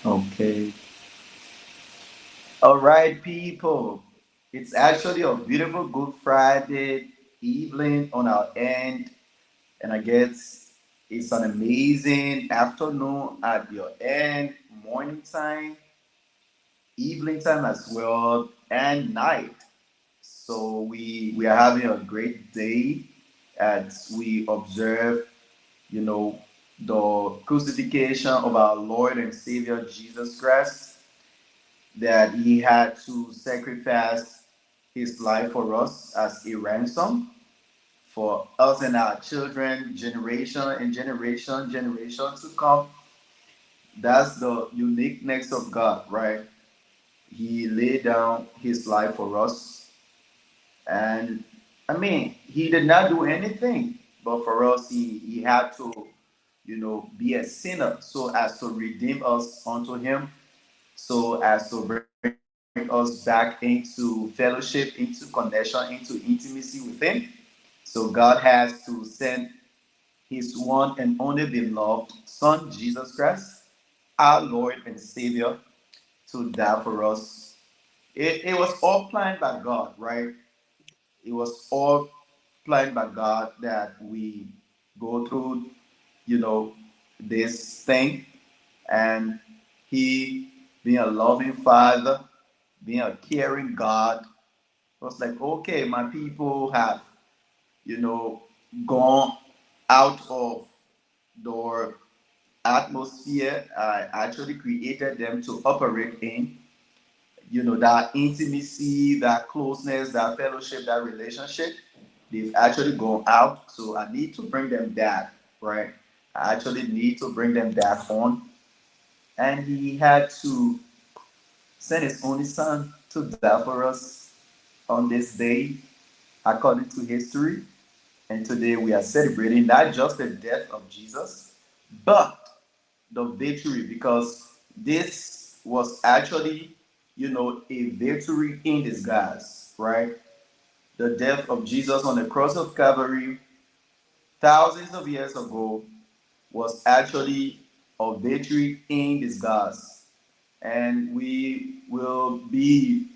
Okay. All right, people. It's actually a beautiful Good Friday evening on our end, and I guess it's an amazing afternoon at your end, morning time, evening time as well, and night. So we are having a great day as we observe, you know, the crucifixion of our Lord and Savior Jesus Christ, that he had to sacrifice his life for us as a ransom for us and our children, generation and generation to come. That's the uniqueness of God, right? He laid down his life for us. And I mean, he did not do anything, but for us, he had to, be a sinner so as to redeem us unto him, so as to bring us back into fellowship, into connection, into intimacy with him. So God has to send his one and only beloved Son, Jesus Christ, our Lord and Savior, to die for us. It was all planned by God, right? It was all planned by God that we go through, you know, this thing. And He, being a loving Father, being a caring God, was like, okay, my people have, you know, gone out of the atmosphere I actually created them to operate in. That intimacy, that closeness, that fellowship, that relationship, they've actually gone out. So I need to bring them back, right? I actually need to bring them back on. And he had to send his only son to die for us on this day, according to history. And today we are celebrating not just the death of Jesus, but the victory, because this was actually, a victory in disguise, right? The death of Jesus on the cross of Calvary thousands of years ago was actually a victory in disguise. And we will be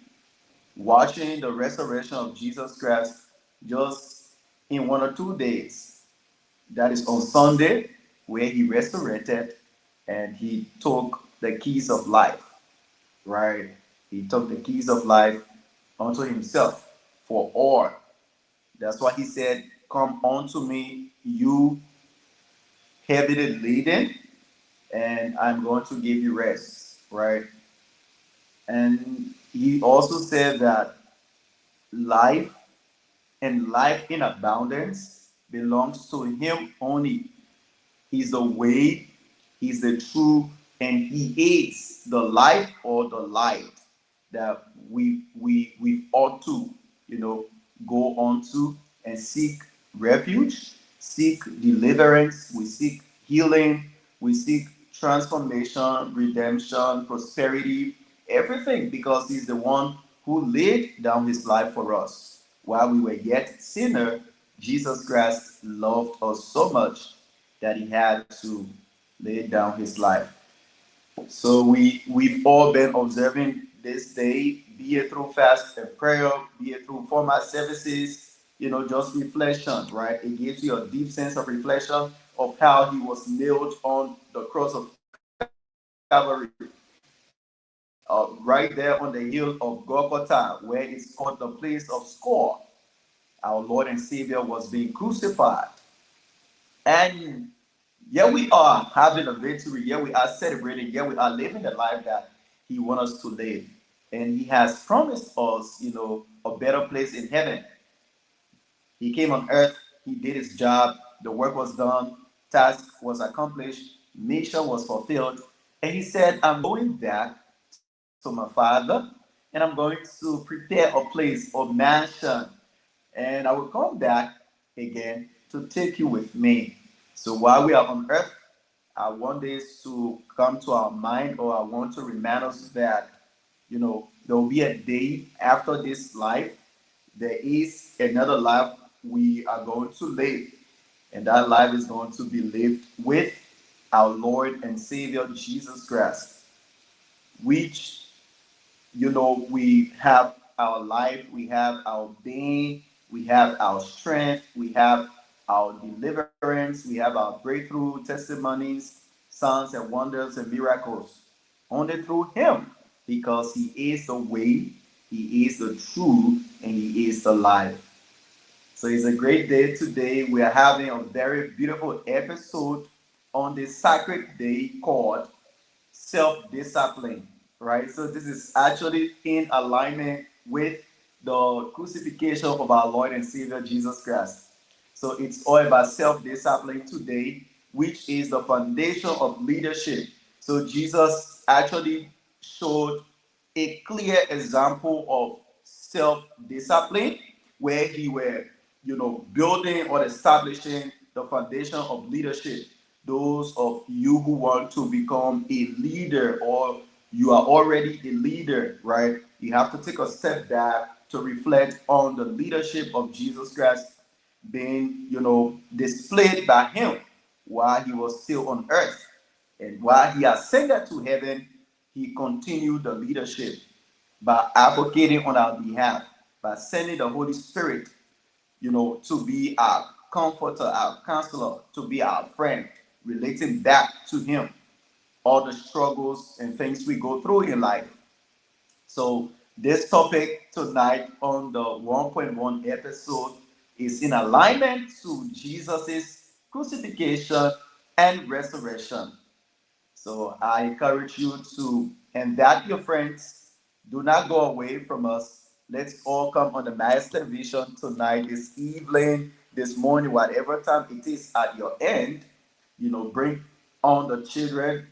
watching the resurrection of Jesus Christ just in 1 or 2 days. That is on Sunday, where he resurrected and he took the keys of life, right? He took the keys of life unto himself for all. That's why he said, come unto me, you heavily laden, and I'm going to give you rest, right? And he also said that life and life in abundance belongs to him only. He's the way, he's the truth, and he is the life or the light that we ought to, go on to and seek refuge, seek deliverance, we seek healing, we seek transformation, redemption, prosperity, everything, because he's the one who laid down his life for us. While we were yet sinner, Jesus Christ loved us so much that he had to lay down his life. So we've all been observing this day, be it through fast and prayer, be it through formal services, just reflection, right? It gives you a deep sense of reflection of how he was nailed on the cross of Calvary. Right there on the hill of Golgotha, where it's called the place of score. Our Lord and Savior was being crucified. And here we are having a victory. Here we are celebrating. Here we are living the life that He wants us to live. And He has promised us, a better place in heaven. He came on earth, He did His job, the work was done, task was accomplished, mission was fulfilled. And He said, I'm going back to my Father and I'm going to prepare a place, a mansion, and I will come back again to take you with me. So while we are on earth, I want this to come to our mind, or I want to remind us that, there will be a day after this life. There is another life we are going to live, and that life is going to be lived with our Lord and Savior Jesus Christ. which, we have our life, we have our being, we have our strength, we have our deliverance, we have our breakthrough testimonies, signs and wonders and miracles. Only through Him, because He is the way, He is the truth, and He is the life. So it's a great day today. We are having a very beautiful episode on this sacred day called self-discipline, right? So this is actually in alignment with the crucifixion of our Lord and Savior Jesus Christ. So it's all about self-discipline today, which is the foundation of leadership. So Jesus actually showed a clear example of self-discipline where he were, building or establishing the foundation of leadership. Those of you who want to become a leader, or you are already a leader, right? You have to take a step back to reflect on the leadership of Jesus Christ being, displayed by him while he was still on earth. And while he ascended to heaven, he continued the leadership by advocating on our behalf, by sending the Holy Spirit, to be our comforter, our counselor, to be our friend, relating back to him all the struggles and things we go through in life. So this topic tonight on the 1.1 episode is in alignment to Jesus's crucifixion and resurrection. So I encourage you to invite your friends. Do not go away from us. Let's all come on the Mass Television tonight, this evening, this morning, whatever time it is at your end. Bring on the children,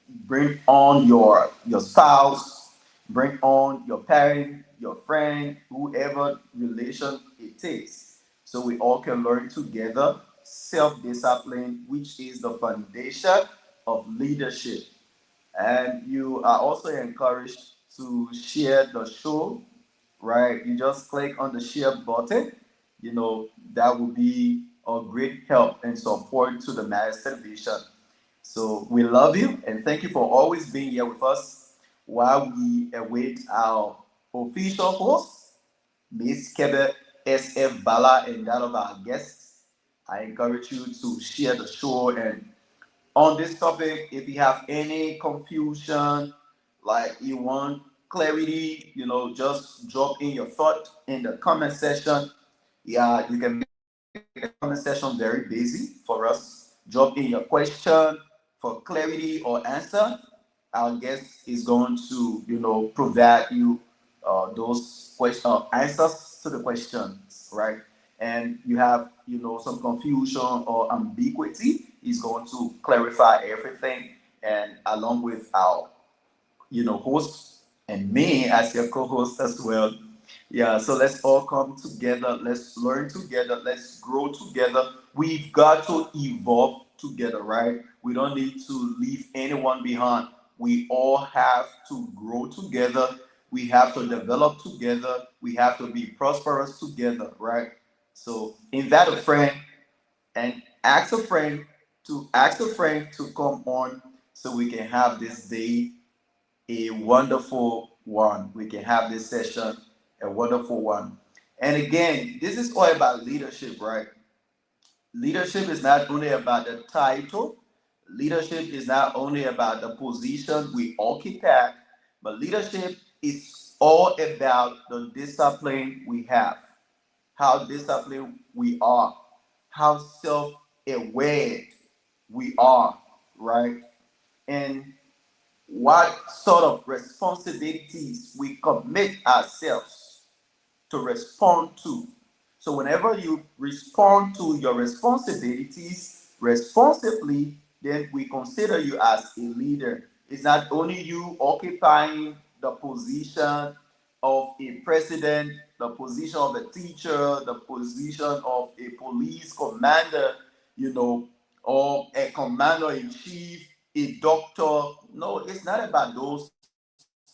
bring on your spouse, bring on your parent, your friend, whoever relation it is. So we all can learn together self-discipline, which is the foundation of leadership. And you are also encouraged to share the show, right? You just click on the share button. That will be a great help and support to the Mass Television. So we love you and thank you for always being here with us while we await our official host, Miss Kebe SF Bala, and that of our guests. I encourage you to share the show. And on this topic, if you have any confusion, like you want clarity, just drop in your thought in the comment section. Yeah, you can make the comment section very busy for us. Drop in your question for clarity or answer. Our guest is going to, provide you those answers to the questions, right? And you have, some confusion or ambiguity, he's going to clarify everything. And along with our, host and me as your co-host as well. Yeah, so let's all come together. Let's learn together. Let's grow together. We've got to evolve together, right? We don't need to leave anyone behind. We all have to grow together. We have to develop together. We have to be prosperous together, right? So invite a friend and ask a friend to come on so we can have this day a wonderful one. We can have this session a wonderful one. And again, this is all about leadership, right? Leadership is not only about the title, leadership is not only about the position we occupy, but leadership is all about the discipline we have, how disciplined we are, how self aware we are, right? And what sort of responsibilities we commit ourselves to respond to. So, whenever you respond to your responsibilities responsibly, then we consider you as a leader. It's not only you occupying the position of a president, the position of a teacher, the position of a police commander, you know, or a commander in chief, a doctor. No, it's not about those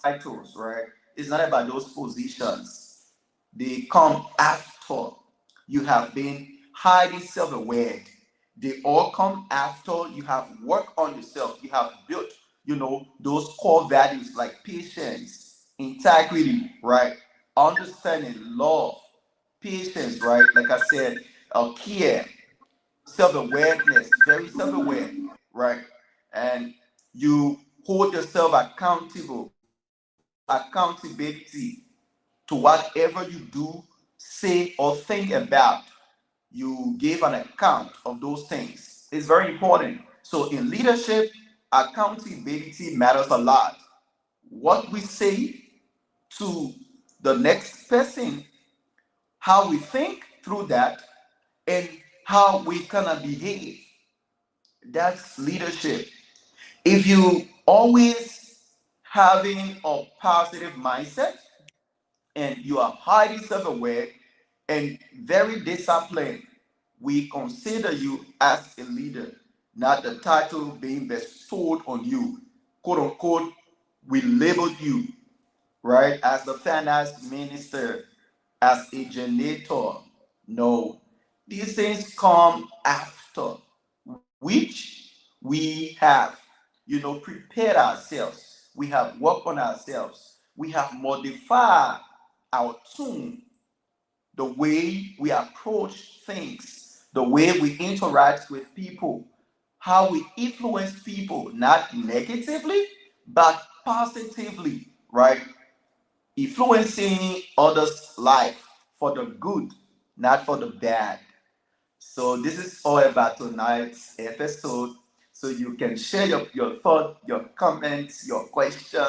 titles, right? It's not about those positions. They come after you have been highly self-aware. They all come after you have worked on yourself. You have built those core values like patience, integrity, right? Understanding, love, patience, right? Like I said, care, self-awareness, very self-aware, right? And you hold yourself accountable. You show accountability to whatever you do, say, or think about. You give an account of those things. It's very important. So in leadership, accountability matters a lot. What we say to the next person, how we think through that, and how we gonna behave. That's leadership. If you always having a positive mindset and you are highly self-aware and very disciplined, we consider you as a leader, not the title being bestowed on you. Quote unquote, we labeled you, right, as the finance minister, as a janitor. No, these things come after, which we have, prepared ourselves. We have worked on ourselves. We have modified our tune, the way we approach things, the way we interact with people, how we influence people, not negatively, but positively, right? Influencing others' life for the good, not for the bad. So this is all about tonight's episode. So you can share your thought, your comments, your question,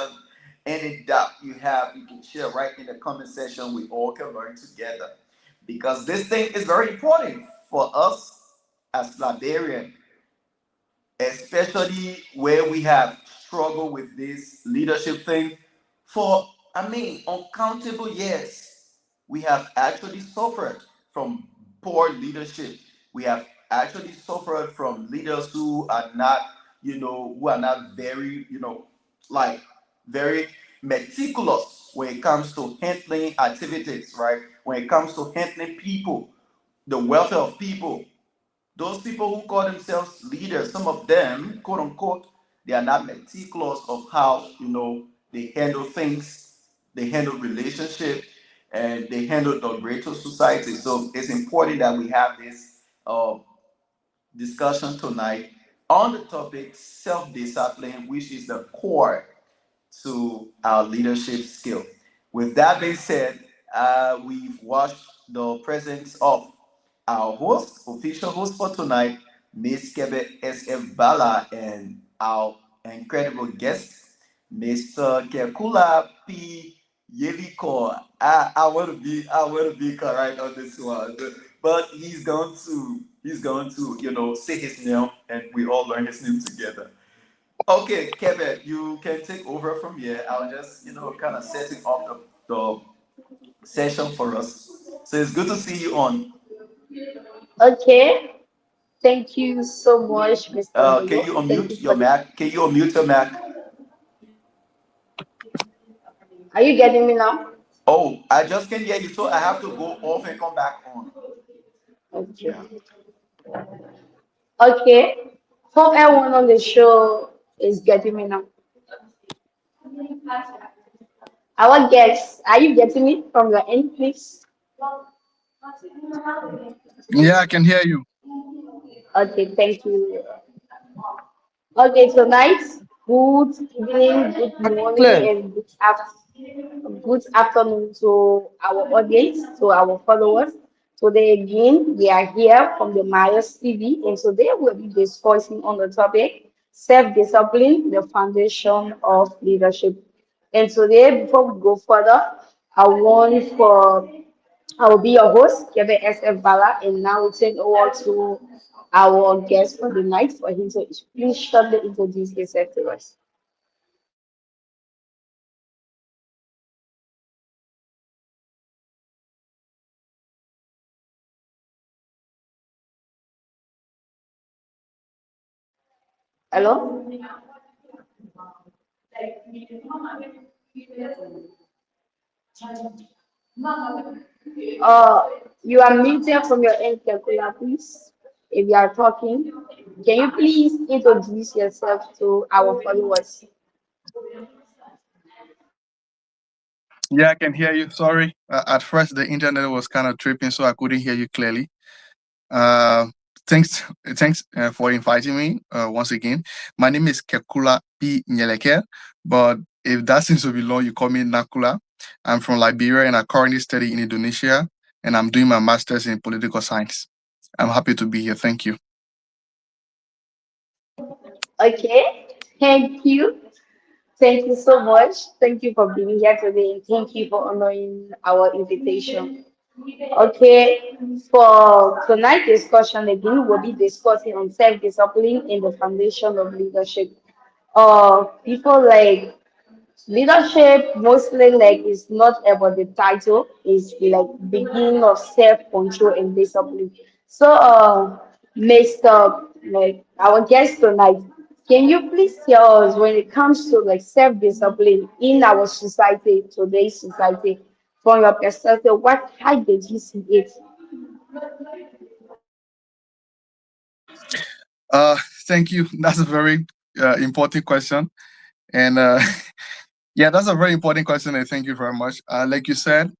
any doubt you have, you can share right in the comment section. We all can learn together. Because this thing is very important for us as Liberian, especially where we have struggled with this leadership thing for, I mean, uncountable years. We have actually suffered from poor leadership. We have actually suffered from leaders who are not, who are not very, like very meticulous when it comes to handling activities, right? When it comes to handling people, the welfare of people, those people who call themselves leaders, some of them, quote unquote, they are not meticulous of how they handle things, they handle relationship, and they handle the greater society. So it's important that we have this discussion tonight on the topic self-discipline, which is the core to our leadership skill. With that being said, we've watched the presence of our host, official host for tonight, Miss Kebe SF Bala, and our incredible guest, Mr. Kekula P. Yeliko. I want to be correct on this one, but he's going to say his name, and we all learn his name together. Okay, Kevin, you can take over from here. I'll just, kind of setting up the session for us. So it's good to see you on. Okay, thank you so much, Mr. Can Dogo. you Thank you unmute for your Mac? Can you unmute your Mac? Are you getting me now? Oh, I just can't hear you, so I have to go off and come back on. Okay. Yeah. Okay. Hope everyone on the show is getting me now. Our guests, are you getting me from your end, please? Yeah, I can hear you. Okay, thank you. Okay, tonight, good evening, good morning, Clear. and good afternoon to our audience, to our followers. Today again, we are here from the Myers TV, and today we'll be discussing on the topic self-discipline, the foundation of leadership. And today, before we go further, I want for I will be your host, Kevin SF Bala, and now we turn over to our guest for the night for him to please shortly introduce himself to us. Hello? Uh, you are muted from your end, Kakula, please. if you are talking, can you please introduce yourself to our followers? Yeah, I can hear you. Sorry. At first, the internet was kind of tripping, so I couldn't hear you clearly. Uh, thanks, thanks for inviting me once again. My name is Kekula P. Nyeleke, but if that seems to be long, you call me Nakula. I'm from Liberia and I currently study in Indonesia, and I'm doing my master's in political science. I'm happy to be here. Thank you. Okay, thank you. Thank you so much. Thank you for being here today and thank you for honoring our invitation. Okay, for tonight's discussion again, we'll be discussing on self-discipline in the foundation of leadership. People like leadership mostly like is not about the title, it's like beginning of self-control and discipline. So Mr. like our guest tonight, can you please tell us when it comes to like self-discipline in our society, today's society, from your perspective, what how did you see it? Uh, Thank you. That's a very important question. And yeah, that's a very important question. And thank you very much. Like you said,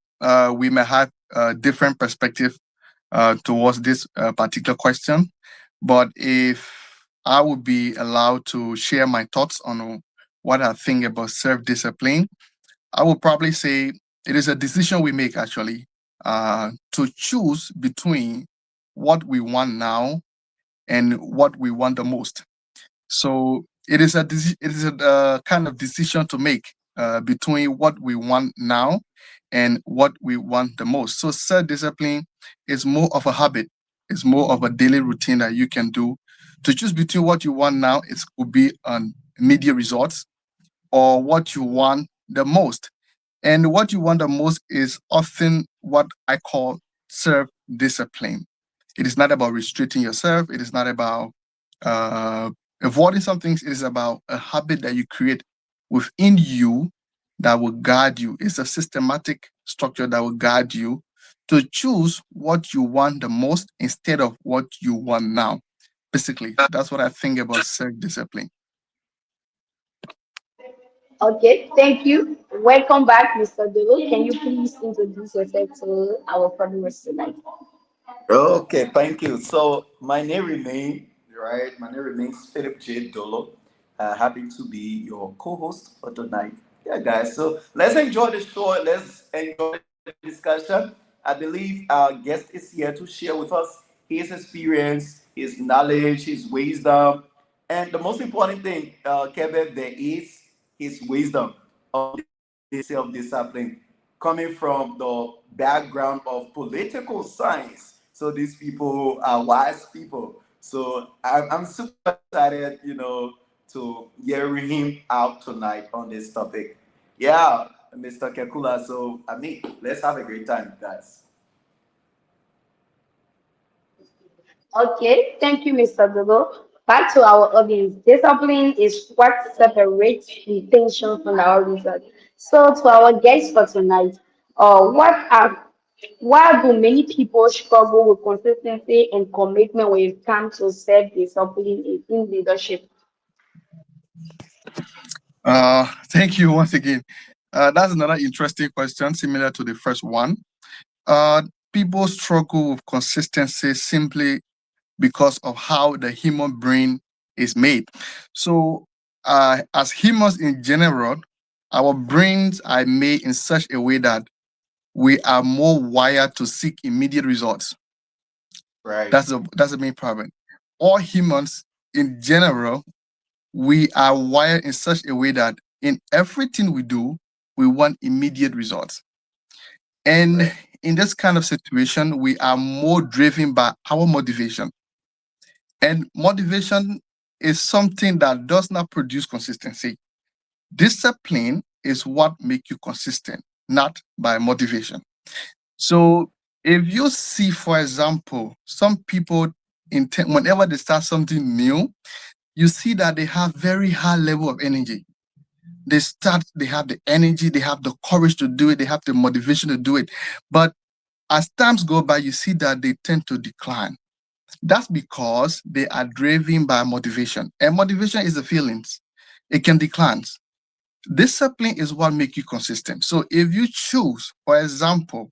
we may have different perspective towards this particular question. But if I would be allowed to share my thoughts on what I think about self discipline, I would probably say it is a decision we make actually to choose between what we want now and what we want the most. So it is a kind of decision to make between what we want now and what we want the most. So self discipline is more of a habit. It's more of a daily routine that you can do to choose between what you want now. It could be an immediate results or what you want the most. And what you want the most is often what I call self discipline. It is not about restricting yourself. It is not about uh, avoiding some things. It is about a habit that you create within you that will guide you. It's a systematic structure that will guide you to choose what you want the most instead of what you want now. Basically, that's what I think about self discipline. Okay, thank you. Welcome back, Mr. Dolo. Can you please introduce yourself to our followers tonight? Okay, thank you. So my name remains right. My name remains Philip J. Dolo. Happy to be your co-host for tonight. Yeah, guys. So let's enjoy the show. Let's enjoy the discussion. I believe our guest is here to share with us his experience, his knowledge, his wisdom, and the most important thing, Kevin, there is his wisdom on this self-discipline coming from the background of political science. So these people are wise people. So I'm super excited, to hear him out tonight on this topic. Yeah, Mr. Kekula. So let's have a great time, guys. Okay, thank you, Mr. Dodo. Back to our audience. Discipline is what separates intention from our result. So, to our guests for tonight, why do many people struggle with consistency and commitment when it comes to self-discipline in leadership? Thank you once again. That's another interesting question, similar to the first one. Uh, People struggle with consistency simply because of how the human brain is made. So, as humans in general, our brains are made in such a way that we are more wired to seek immediate results. Right. That's the main problem. All humans in general, we are wired in such a way that in everything we do, we want immediate results. And Right. in this kind of situation, we are more driven by our motivation. And motivation is something that does not produce consistency. Discipline is what makes you consistent, not by motivation. So if you see, for example, some people whenever they start something new, you see that they have very high level of energy. They have the energy, they have the courage to do it, they have the motivation to do it. But as times go by, you see that they tend to decline. That's because they are driven by motivation. And motivation is the feelings. It can decline. Discipline is what makes you consistent. So if you choose, for example,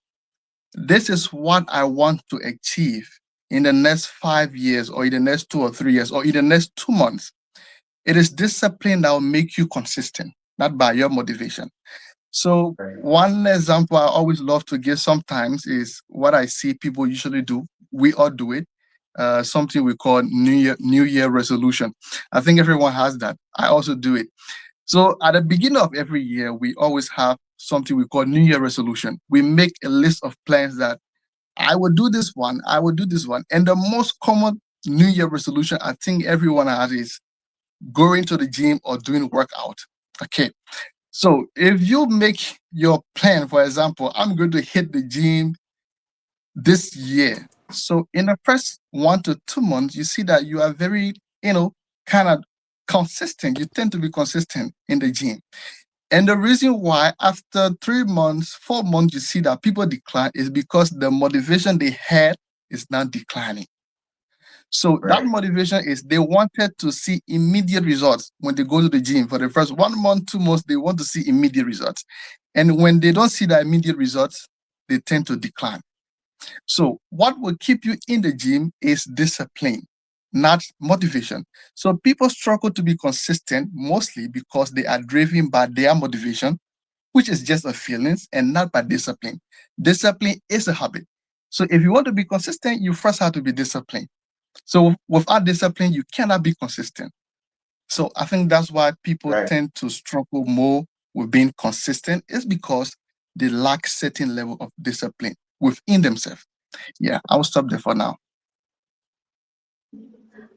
this is what I want to achieve in the next 5 years, or in the next 2 or 3 years, or in the next 2 months, it is discipline that will make you consistent, not by your motivation. So Right. one example I always love to give sometimes is what I see people usually do. We all do it. Something we call New Year resolution. I think everyone has that. I also do it. So at the beginning of every year, we always have something we call New Year resolution. We make a list of plans that I will do this one, I will do this one. And the most common New Year resolution I think everyone has is going to the gym or doing workout. Okay. So if you make your plan, for example, I'm going to hit the gym this year. So in the first 1 to 2 months, you see that you are very, kind of consistent. You tend to be consistent in the gym. And the reason why after 3 months, 4 months, you see that people decline is because the motivation they had is now declining. So that Right. motivation is they wanted to see immediate results when they go to the gym for the first 1 month, 2 months, they want to see immediate results. And when they don't see the immediate results, they tend to decline. So what will keep you in the gym is discipline, not motivation. So people struggle to be consistent mostly because they are driven by their motivation, which is just a feelings, and not by discipline. Discipline is a habit. So if you want to be consistent, you first have to be disciplined. So without discipline, you cannot be consistent. So I think that's why people Right. tend to struggle more with being consistent, is because they lack certain level of discipline within themselves. Yeah, I'll stop there for now.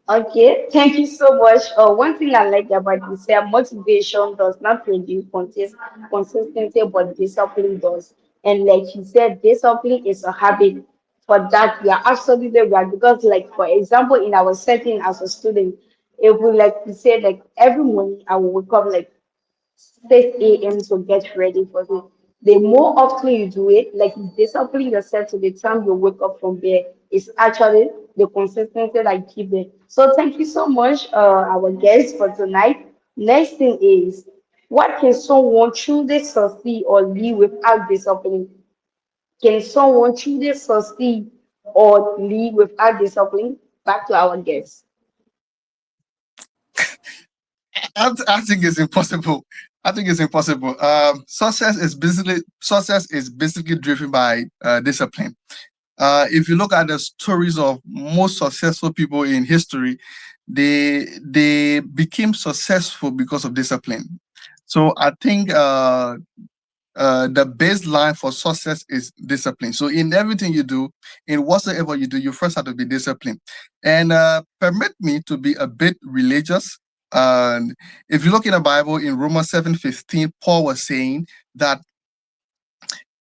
Okay, thank you so much. One thing I like about this here, motivation does not produce consistency, but discipline does. And like you said, discipline is a habit. For that, you are absolutely right. Because, like for example, in our setting as a student, if we like to say like every morning I will wake up like 6 a.m. to get ready for it. The more often you do it, like you discipline yourself to the time you wake up from bed, is actually the consistency that you keep it. So thank you so much, our guests for tonight. Next thing is, what can someone truly succeed or live without discipline? Can someone truly succeed or live without discipline? Back to our guests. I think it's impossible. I think it's impossible. Success is basically driven by discipline. If you look at the stories of most successful people in history, they became successful because of discipline. So I think the baseline for success is discipline. So in everything you do, in whatsoever you do, you first have to be disciplined. And permit me to be a bit religious. And if you look in the Bible in Romans 7:15, Paul was saying that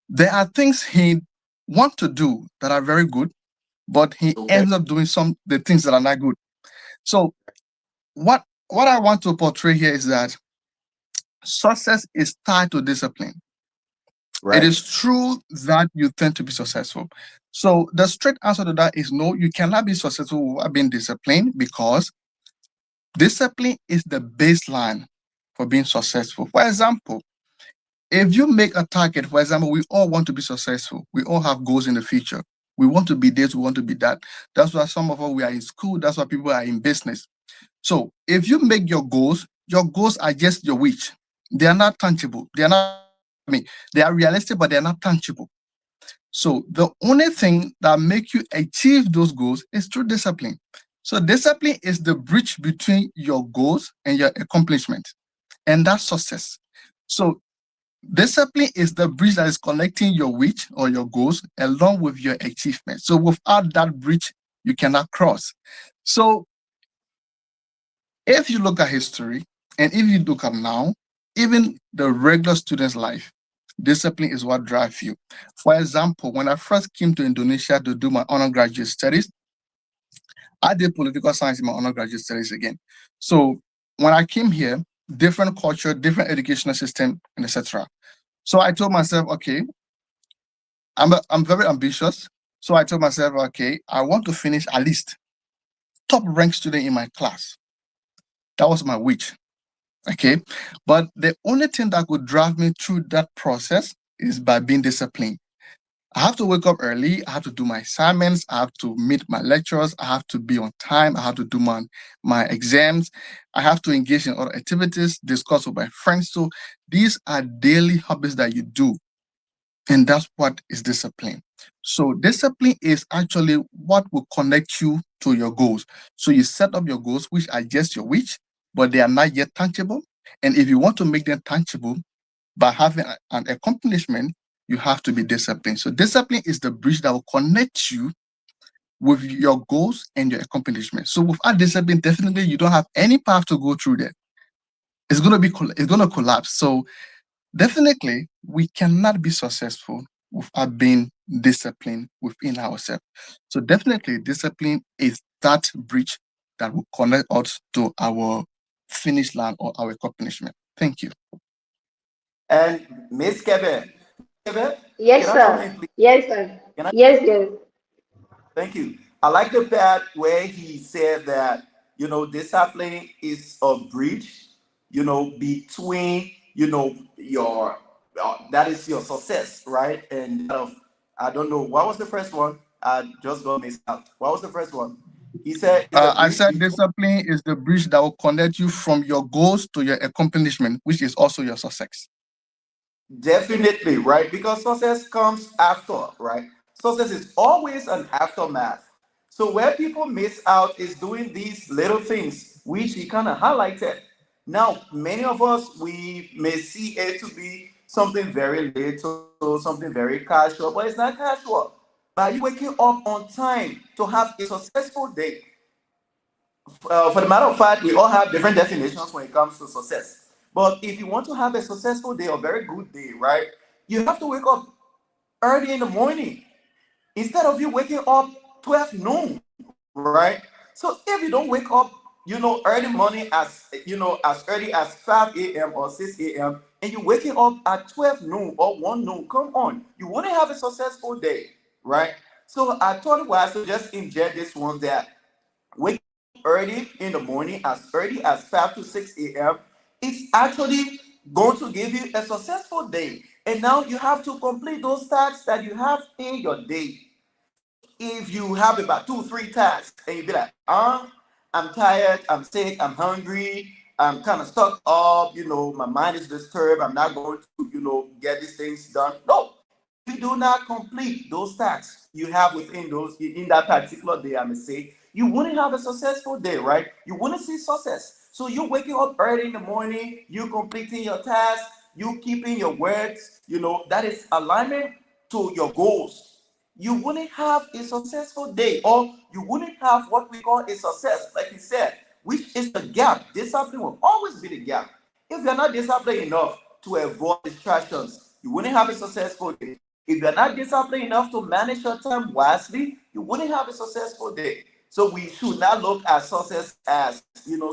there are things he wants to do that are very good, but he Okay. ends up doing some the things that are not good. So what I want to portray here is that success is tied to discipline. It Right. is true that you tend to be successful. So the straight answer to that is no, you cannot be successful without being disciplined, because discipline is the baseline for being successful. For example, if you make a target, for example, we all want to be successful. We all have goals in the future. We want to be this, we want to be that. That's why some of us we are in school, that's why people are in business. So if you make your goals are just your wish. They are not tangible. I mean, they are realistic, but they are not tangible. So the only thing that make you achieve those goals is through discipline. So discipline is the bridge between your goals and your accomplishment, and that's success. So discipline is the bridge that is connecting your wish or your goals along with your achievement. So without that bridge, you cannot cross. So if you look at history and if you look at now, even the regular student's life, discipline is what drives you. For example, when I first came to Indonesia to do my undergraduate studies, I did political science in my undergraduate studies again. So when I came here, different culture, different educational system, and etc. So I told myself, okay, I'm very ambitious. So I told myself, okay, I want to finish at least top ranked student in my class. That was my wish. Okay. But the only thing that could drive me through that process is by being disciplined. I have to wake up early. I have to do my assignments. I have to meet my lecturers. I have to be on time. I have to do my exams. I have to engage in other activities, discuss with my friends. So these are daily hobbies that you do. And that's what is discipline. So discipline is actually what will connect you to your goals. So you set up your goals, which are just your wish, but they are not yet tangible. And if you want to make them tangible by having an accomplishment, you have to be disciplined. So discipline is the bridge that will connect you with your goals and your accomplishment. So without discipline, definitely you don't have any path to go through that. It's gonna collapse. So definitely, we cannot be successful without being disciplined within ourselves. So definitely, discipline is that bridge that will connect us to our finish line or our accomplishment. Thank you. And Miss Kevin, Kevin, Yes, can I come sir. in, please? Yes, sir. Can I? Yes, yes. Thank you. I like the part where he said that, discipline is a bridge, between, that is your success, right? And I don't know, what was the first one? I just got missed out. What was the first one? He said it's a I bridge said between. discipline is the bridge that will connect you from your goals to your accomplishment, which is also your success. Definitely, right? Because success comes after, right? Success is always an aftermath. So where people miss out is doing these little things, which he kind of highlighted. Now, many of us we may see it to be something very little, something very casual, but it's not casual. By you waking up on time to have a successful day, for the matter of fact, we all have different definitions when it comes to success. But if you want to have a successful day, a very good day, right, you have to wake up early in the morning instead of you waking up 12 noon, right? So if you don't wake up, early morning as early as 5 a.m. or 6 a.m., and you're waking up at 12 noon or 1 noon, come on, you wouldn't have a successful day, right? So I thought it was to just inject this one that waking up early in the morning, as early as 5 to 6 a.m., it's actually going to give you a successful day. And now you have to complete those tasks that you have in your day. So if you have about two, three tasks, and you be like, I'm tired, I'm sick, I'm hungry, I'm kind of stuck up, my mind is disturbed, I'm not going to, get these things done. No, if you do not complete those tasks you have within those in that particular day, I may say, you wouldn't have a successful day, right? You wouldn't see success. So you waking up early in the morning, you completing your tasks, you keeping your words, that is alignment to your goals. You wouldn't have a successful day, or you wouldn't have what we call a success, like he said, which is the gap. Discipline will always be the gap. If you're not disciplined enough to avoid distractions, you wouldn't have a successful day. If you're not disciplined enough to manage your time wisely, you wouldn't have a successful day. So we should not look at success as,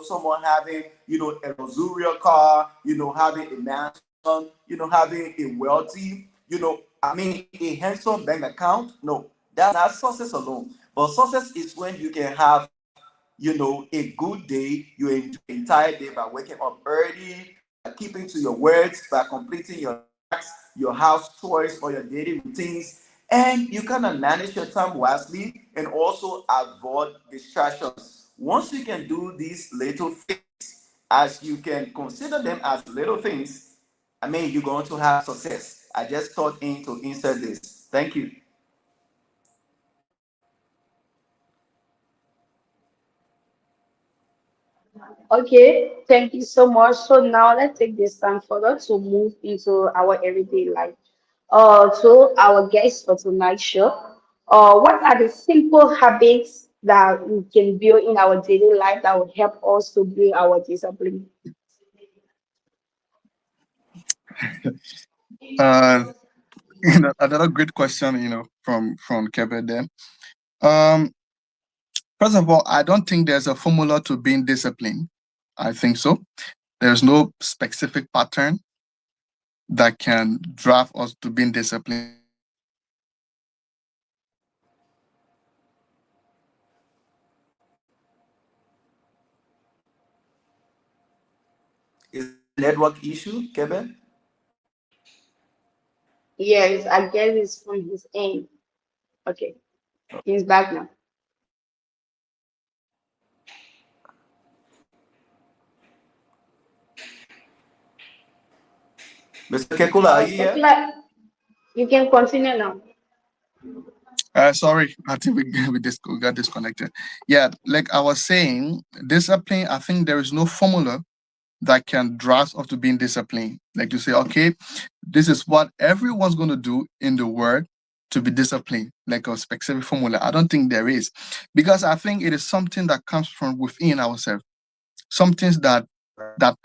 someone having, a luxurious car, having a mansion, having a wealthy, a handsome bank account. No, that's not success alone. But success is when you can have, a good day. You enjoy the entire day by waking up early, by keeping to your words, by completing your tasks, your house chores, or your daily routines. And you kind of manage your time wisely and also avoid distractions. Once you can do these little things, as you can consider them as little things, you're going to have success. I just thought in to insert this. Thank you. Okay, thank you so much. So now let's take this time further to move into our everyday life. To our guests for tonight's show. What are the simple habits that we can build in our daily life that will help us to build our discipline? Uh, another great question, from Kevin there. Um, First of all, I don't think there's a formula to being disciplined. I think so. There's no specific pattern that can drive us to being disciplined. Is it a network issue, Kevin? Yes, I guess it's from his end. Okay, he's back now. Mr. Kekula, are you here? Tekla, you can continue now. Sorry, I think we got disconnected. Yeah, like I was saying, discipline, I think there is no formula that can draft us to being disciplined. Like to say, okay, this is what everyone's going to do in the world to be disciplined, like a specific formula. I don't think there is, because I think it is something that comes from within ourselves, something that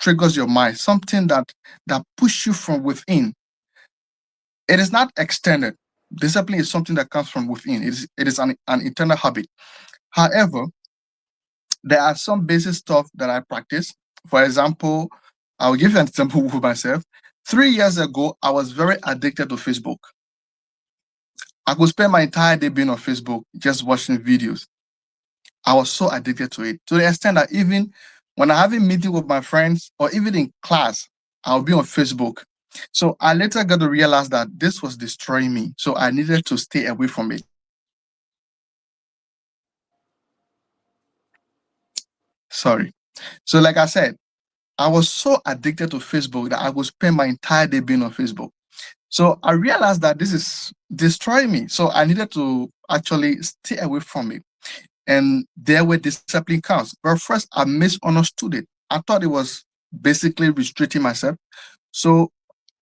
triggers your mind, something that push you from within. It is not extended. Discipline is something that comes from within. It is an internal habit. However, there are some basic stuff that I practice. For example, I'll give you an example with myself. 3 years ago, I was very addicted to Facebook. I could spend my entire day being on Facebook, just watching videos. I was so addicted to it, to the extent that even when I have a meeting with my friends or even in class, I'll be on Facebook. So I later got to realize that this was destroying me. So I needed to stay away from it. Sorry. So, like I said, I was so addicted to Facebook that I would spend my entire day being on Facebook. So I realized that this is destroying me. So I needed to actually stay away from it. And there where discipline counts. But first, I misunderstood it. I thought it was basically restricting myself. So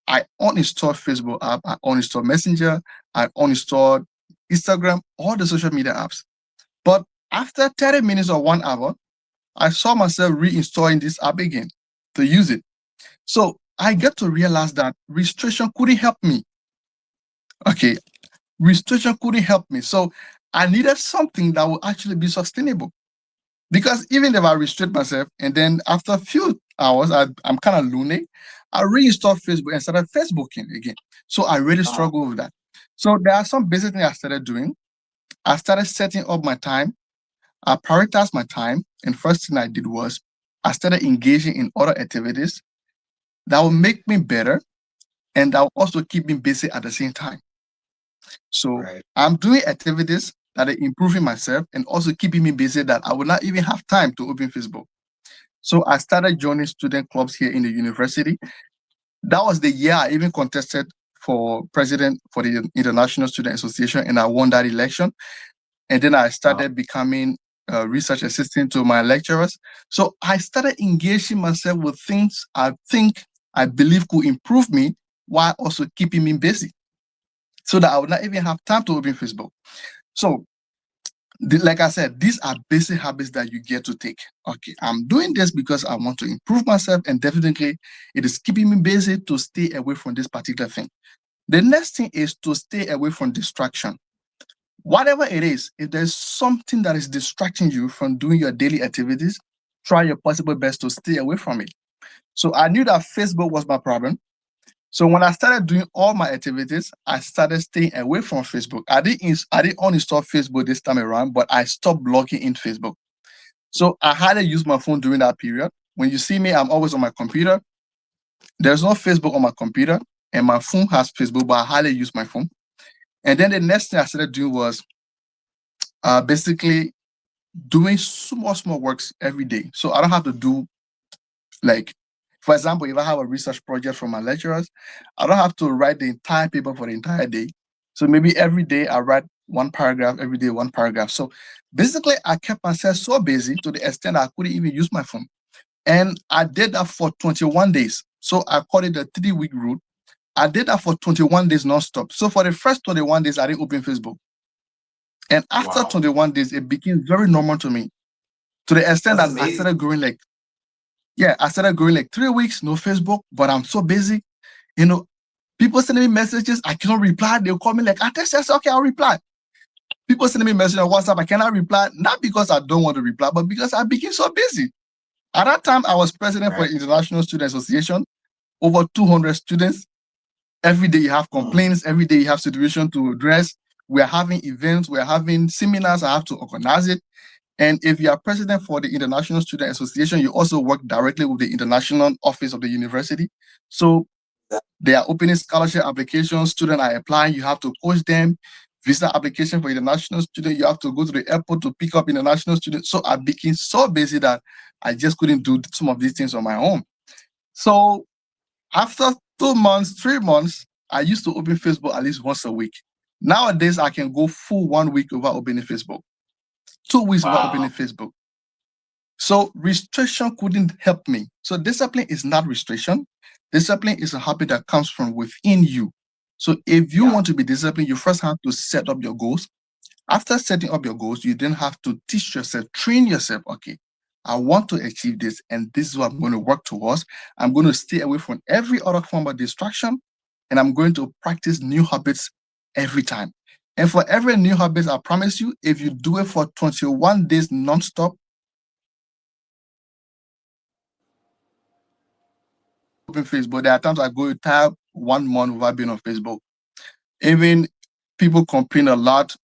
I uninstalled Facebook app, I uninstalled Messenger, I uninstalled Instagram, all the social media apps. But after 30 minutes or 1 hour, I saw myself reinstalling this app again to use it. So I get to realize that restriction couldn't help me. Okay, restriction couldn't help me. So I needed something that would actually be sustainable. Because even if I restrict myself and then after a few hours, I'm kind of loony, I reinstalled Facebook and started Facebooking again. So I really struggle with that. So there are some basic things I started doing. I started setting up my time. I prioritized my time. And first thing I did was I started engaging in other activities that will make me better and that will also keep me busy at the same time. So Right. I'm doing activities that are improving myself and also keeping me busy that I will not even have time to open Facebook. So I started joining student clubs here in the university. That was the year I even contested for president for the International Student Association, and I won that election. And then I started becoming a research assistant to my lecturers. So I started engaging myself with things I believe could improve me while also keeping me busy, so that I would not even have time to open Facebook. So like I said, these are basic habits that you get to take. Okay, I'm doing this because I want to improve myself, and definitely it is keeping me busy to stay away from this particular thing. The next thing is to stay away from distraction. Whatever it is, if there's something that is distracting you from doing your daily activities, try your possible best to stay away from it. So I knew that Facebook was my problem. So when I started doing all my activities, I started staying away from Facebook. I didn't uninstall Facebook this time around, but I stopped logging in Facebook. So I hardly use my phone during that period. When you see me, I'm always on my computer. There's no Facebook on my computer, and my phone has Facebook, but I hardly use my phone. And then the next thing I started doing was basically doing small works every day. So I don't have to do, like, for example, if I have a research project from my lecturers, I don't have to write the entire paper for the entire day. So maybe every day I write one paragraph, every day one paragraph. So basically, I kept myself so busy to the extent I couldn't even use my phone. And I did that for 21 days. So I call it the 3-week rule. I did that for 21 days nonstop. So for the first 21 days, I didn't open Facebook. And after 21 days, it became very normal to me, to the extent That's that I amazing. started going like, yeah, I started going like 3 weeks, no Facebook, but I'm so busy. You know, people sending me messages, I cannot reply. They'll call me like, I text, I say, okay, I'll reply. People sending me messages on WhatsApp, I cannot reply, not because I don't want to reply, but because I became so busy. At that time, I was president for Right. International Student Association, over 200 students. Every day you have complaints, every day you have situation to address. We're having events, we're having seminars, I have to organize it. And if you are president for the International Student Association, you also work directly with the international office of the university. So they are opening scholarship applications, students are applying, you have to coach them. Visa application for international student, you have to go to the airport to pick up international students. So I became so busy that I just couldn't do some of these things on my own. So after 2 months, 3 months, I used to open Facebook at least once a week. Nowadays, I can go full 1 week without opening Facebook, 2 weeks without opening Wow. Facebook. So restriction couldn't help me. So discipline is not restriction. Discipline is a habit that comes from within you. So if you Yeah. want to be disciplined, you first have to set up your goals. After setting up your goals, you then have to teach yourself, train yourself. Okay, I want to achieve this, and this is what I'm going to work towards. I'm going to stay away from every other form of distraction, and I'm going to practice new habits every time. And for every new habit, I promise you, if you do it for 21 days nonstop, open Facebook. There are times I go entire 1 month without being on Facebook. Even people complain a lot.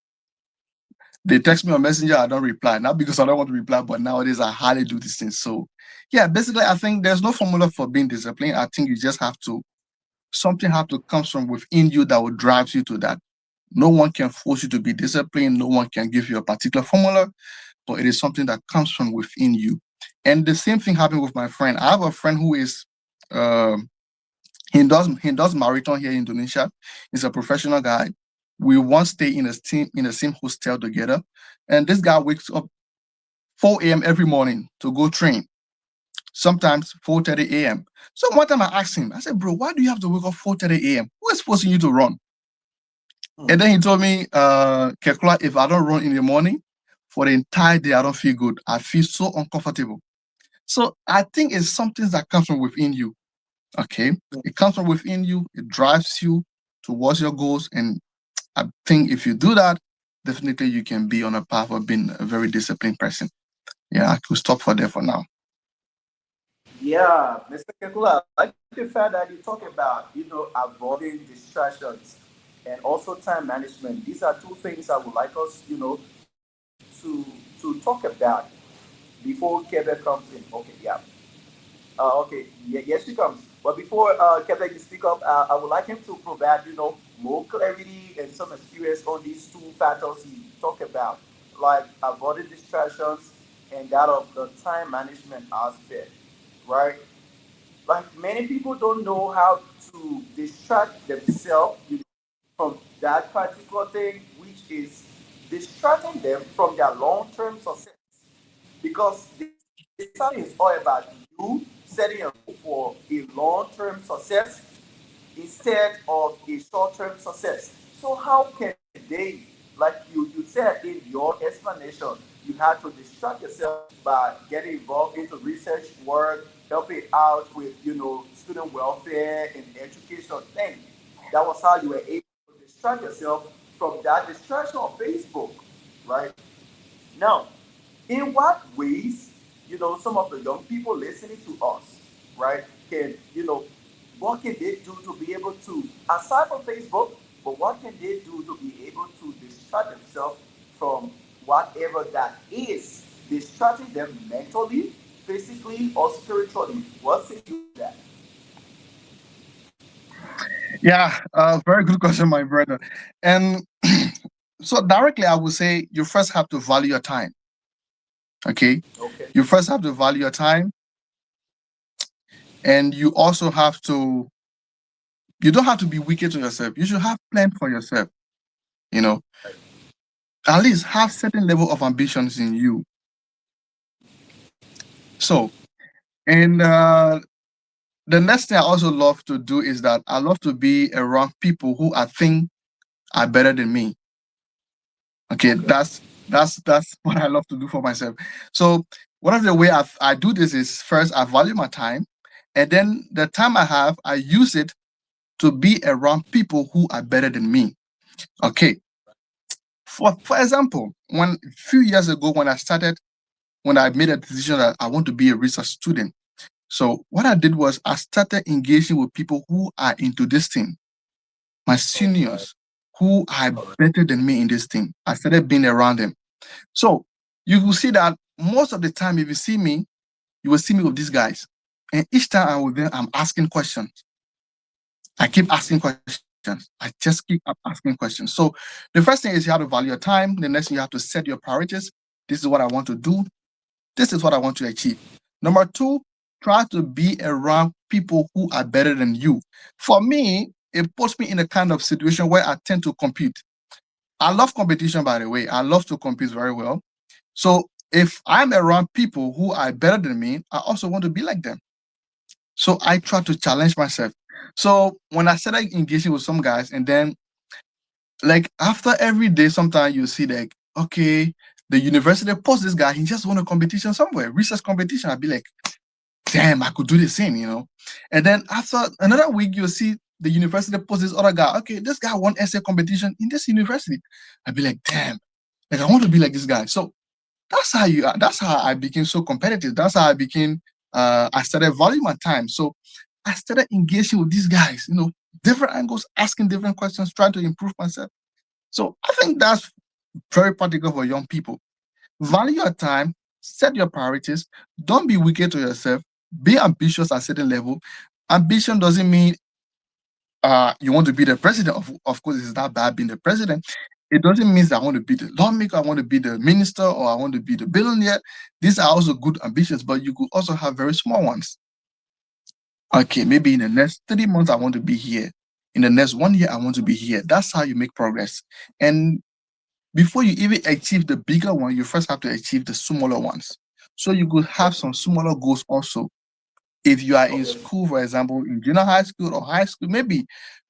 They text me on Messenger, I don't reply. Not because I don't want to reply, but nowadays I hardly do these things. So yeah, basically I think there's no formula for being disciplined. I think you just have to, something have to come from within you that will drive you to that. No one can force you to be disciplined. No one can give you a particular formula, but it is something that comes from within you. And the same thing happened with my friend. I have a friend who is um he does marathon here in Indonesia. He's a professional guy. We once stay in the same hostel together. And this guy wakes up 4 a.m. every morning to go train, sometimes 4:30 a.m. So one time I asked him, I said, bro, why do you have to wake up 4:30 a.m.? Who is forcing you to run? And then he told me, Kekula, if I don't run in the morning, for the entire day, I don't feel good. I feel so uncomfortable. So I think it's something that comes from within you. Okay. It comes from within you, it drives you towards your goals. And I think if you do that, definitely you can be on a path of being a very disciplined person. Yeah, I could stop for there for now. Yeah, Mr. Kekula, I like the fact that you talk about, avoiding distractions and also time management. These are two things I would like us, to talk about before Quebec comes in. Okay, yeah. Okay, yeah, yes, she comes. But before Quebec you speak up, I would like him to provide, more clarity and some experience on these two factors he talk about, like avoiding distractions and that of the time management aspect, right? Like many people don't know how to distract themselves from that particular thing, which is distracting them from their long-term success. Because discipline is all about you setting a goal for a long-term success instead of a short-term success. So how can they, like you said in your explanation, you had to distract yourself by getting involved into research work, helping out with, student welfare and education thing. That was how you were able to distract yourself from that distraction on Facebook, right? Now, in what ways, some of the young people listening to us, right, can, what can they do to be able to, aside from Facebook, but what can they do to be able to distract themselves from whatever that is distracting them mentally, physically, or spiritually? What say you on that? Yeah, very good question, my brother. And so directly, I would say you first have to value your time. Okay, Okay. you first have to value your time, and you also have to. You don't have to be wicked to yourself. You should have plan for yourself. You know, at least have certain level of ambitions in you. So, and the next thing I also love to do is that I love to be around people who I think are better than me. Okay, Okay. that's what I love to do for myself. So one of the way I do this is first I value my time, and then the time I have I use it to be around people who are better than me. Okay, for example, when a few years ago when I made a decision that I want to be a research student. So what I did was I started engaging with people who are into this thing, my All right. seniors who are All right. better than me in this thing. I started being around them. So you will see that most of the time, if you see me, you will see me with these guys. And each time I'm with them, I'm asking questions. I keep asking questions. I just keep up asking questions. So the first thing is you have to value your time. The next thing you have to set your priorities. This is what I want to do. This is what I want to achieve. Number two, try to be around people who are better than you. For me, it puts me in a kind of situation where I tend to compete. I love competition, by the way. I love to compete very well. So if I'm around people who are better than me, I also want to be like them. So I try to challenge myself. So when I started engaging with some guys, and then like after every day, sometimes you see like, okay, the university post this guy, he just won a competition somewhere, research competition. I'd be like, damn, I could do the same. And then after another week, you see the university post this other guy. Okay, this guy won essay competition in this university. I'd be like, damn, like I want to be like this guy. So that's how I became so competitive. That's how I became I started valuing my time. So I started engaging with these guys, different angles, asking different questions, trying to improve myself. So I think that's very practical for young people. Value your time, set your priorities, don't be wicked to yourself, be ambitious at a certain level. Ambition doesn't mean you want to be the president. Of course, it's not bad being the president. It doesn't mean that I want to be the lawmaker, I want to be the minister, or I want to be the billionaire. These are also good ambitions, but you could also have very small ones. Okay, maybe in the next 3 months, I want to be here. In the next 1 year, I want to be here. That's how you make progress. And before you even achieve the bigger one, you first have to achieve the smaller ones. So you could have some smaller goals also. If you are in Okay. school, for example, in junior high school or high school, maybe,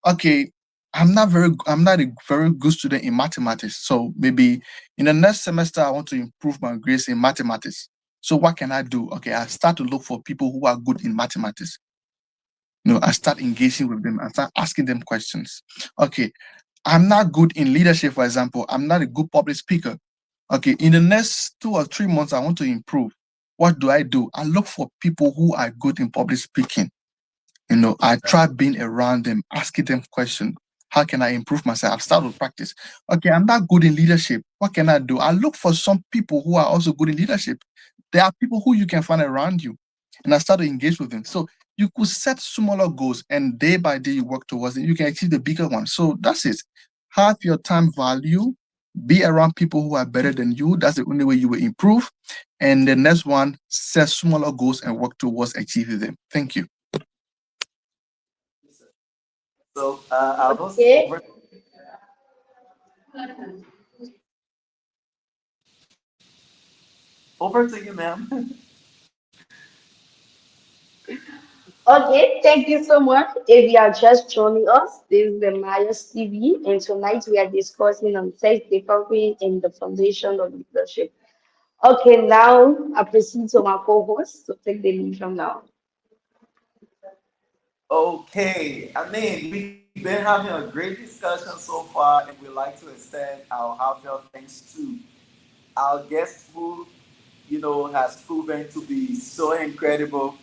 okay, I'm not a very good student in mathematics. So maybe in the next semester, I want to improve my grades in mathematics. So what can I do? Okay, I start to look for people who are good in mathematics. I start engaging with them. I start asking them questions. Okay, I'm not good in leadership, for example. I'm not a good public speaker. Okay, in the next 2 or 3 months, I want to improve. What do? I look for people who are good in public speaking. I try being around them, asking them questions. How can I improve myself? I've started to practice. Okay, I'm not good in leadership. What can I do? I look for some people who are also good in leadership. There are people who you can find around you. And I start to engage with them. So you could set smaller goals and day by day you work towards it. You can achieve the bigger one. So that's it. Have your time value. Be around people who are better than you. That's the only way you will improve. And the next one, set smaller goals and work towards achieving them. Thank you. So I'll go Okay. over over to you, ma'am. Okay, thank you so much. If you are just joining us, this is the Myers TV, and tonight we are discussing on sex development and the foundation of leadership. Okay, now I proceed to my co-host to take the lead from now. Okay, I mean, we've been having a great discussion so far, and we'd like to extend our heartfelt thanks to our guest who, has proven to be so incredible,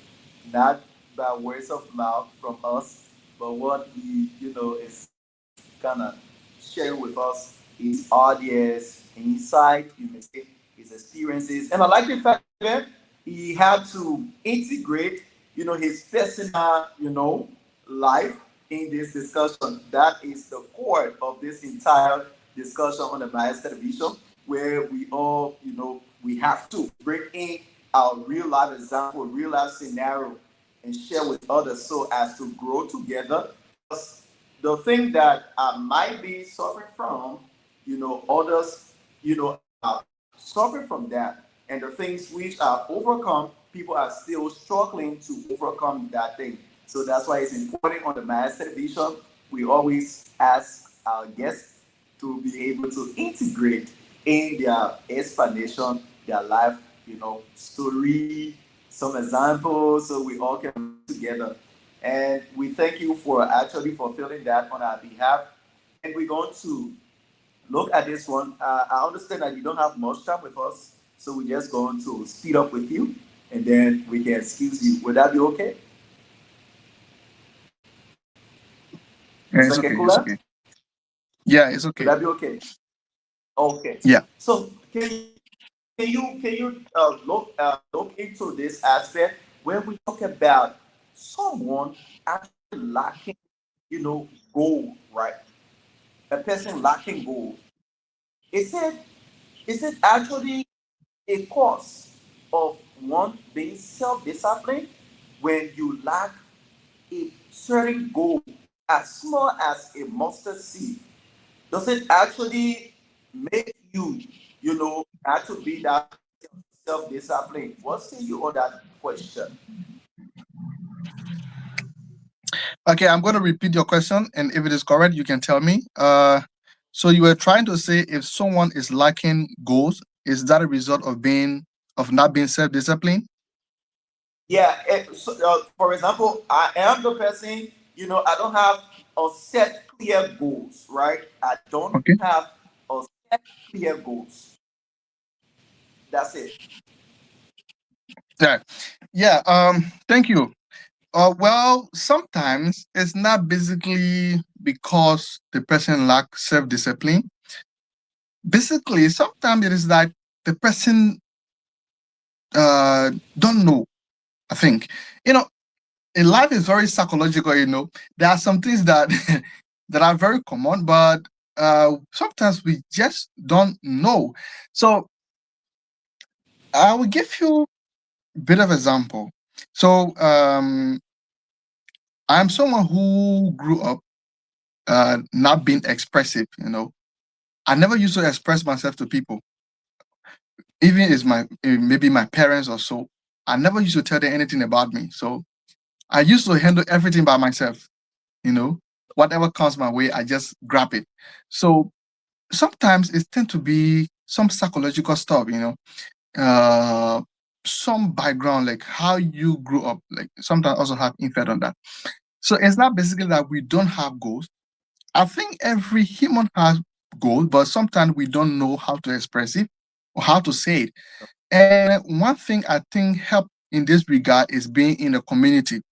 not by words of mouth from us, but what he, is kind of sharing with us, his audience, insight, you may say, his experiences. And I like the fact that he had to integrate, his personal, life in this discussion. That is the core of this entire discussion on the Bias Television, where we all, we have to bring in our real life example, real life scenario, and share with others so as to grow together. Because the thing that I might be suffering from, others, are suffering from that. And the things which are overcome, people are still struggling to overcome that thing. So that's why it's important on the Mass Television. We always ask our guests to be able to integrate in their explanation, their life, story, some examples, so we all can learn together. And we thank you for actually fulfilling that on our behalf. And we're going to look at this one. I understand that you don't have much time with us, so we're just going to speed up with you, and then we can excuse you. Would that be okay? Yeah, Mr. it's okay. It's Kekula? okay. Yeah, it's Would okay. that be okay? Okay. Yeah. So can you can you look into this aspect where we talk about someone actually lacking, goal, right? A person lacking goal. Is it is it actually a cause of one being self-disciplined when you lack a certain goal as small as a mustard seed? Does it actually make you, not to be that self-disciplined? What say you on that question? Okay, I'm going to repeat your question, and if it is correct, you can tell me. So you were trying to say if someone is lacking goals, is that a result of not being self-disciplined? Yeah. For example, I am the person. I don't have a set clear goals, right? I don't Okay. have a set clear goals. That's it. Yeah. Yeah. Thank you. Well, sometimes it's not basically because the person lacks self-discipline. Basically, sometimes it is that the person don't know. I think you know in life is very psychological. There are some things that that are very common, but sometimes we just don't know. So I will give you a bit of example. So I'm someone who grew up not being expressive. I never used to express myself to people, even as maybe my parents or so. I never used to tell them anything about me. So I used to handle everything by myself. You know, whatever comes my way, I just grab it. So sometimes it tend to be some psychological stuff. Uh, some background like how you grew up. Like sometimes also have impact on that. So it's not basically that we don't have goals. I think every human has goals, but sometimes we don't know how to express it or how to say it. And one thing I think help in this regard is being in a community.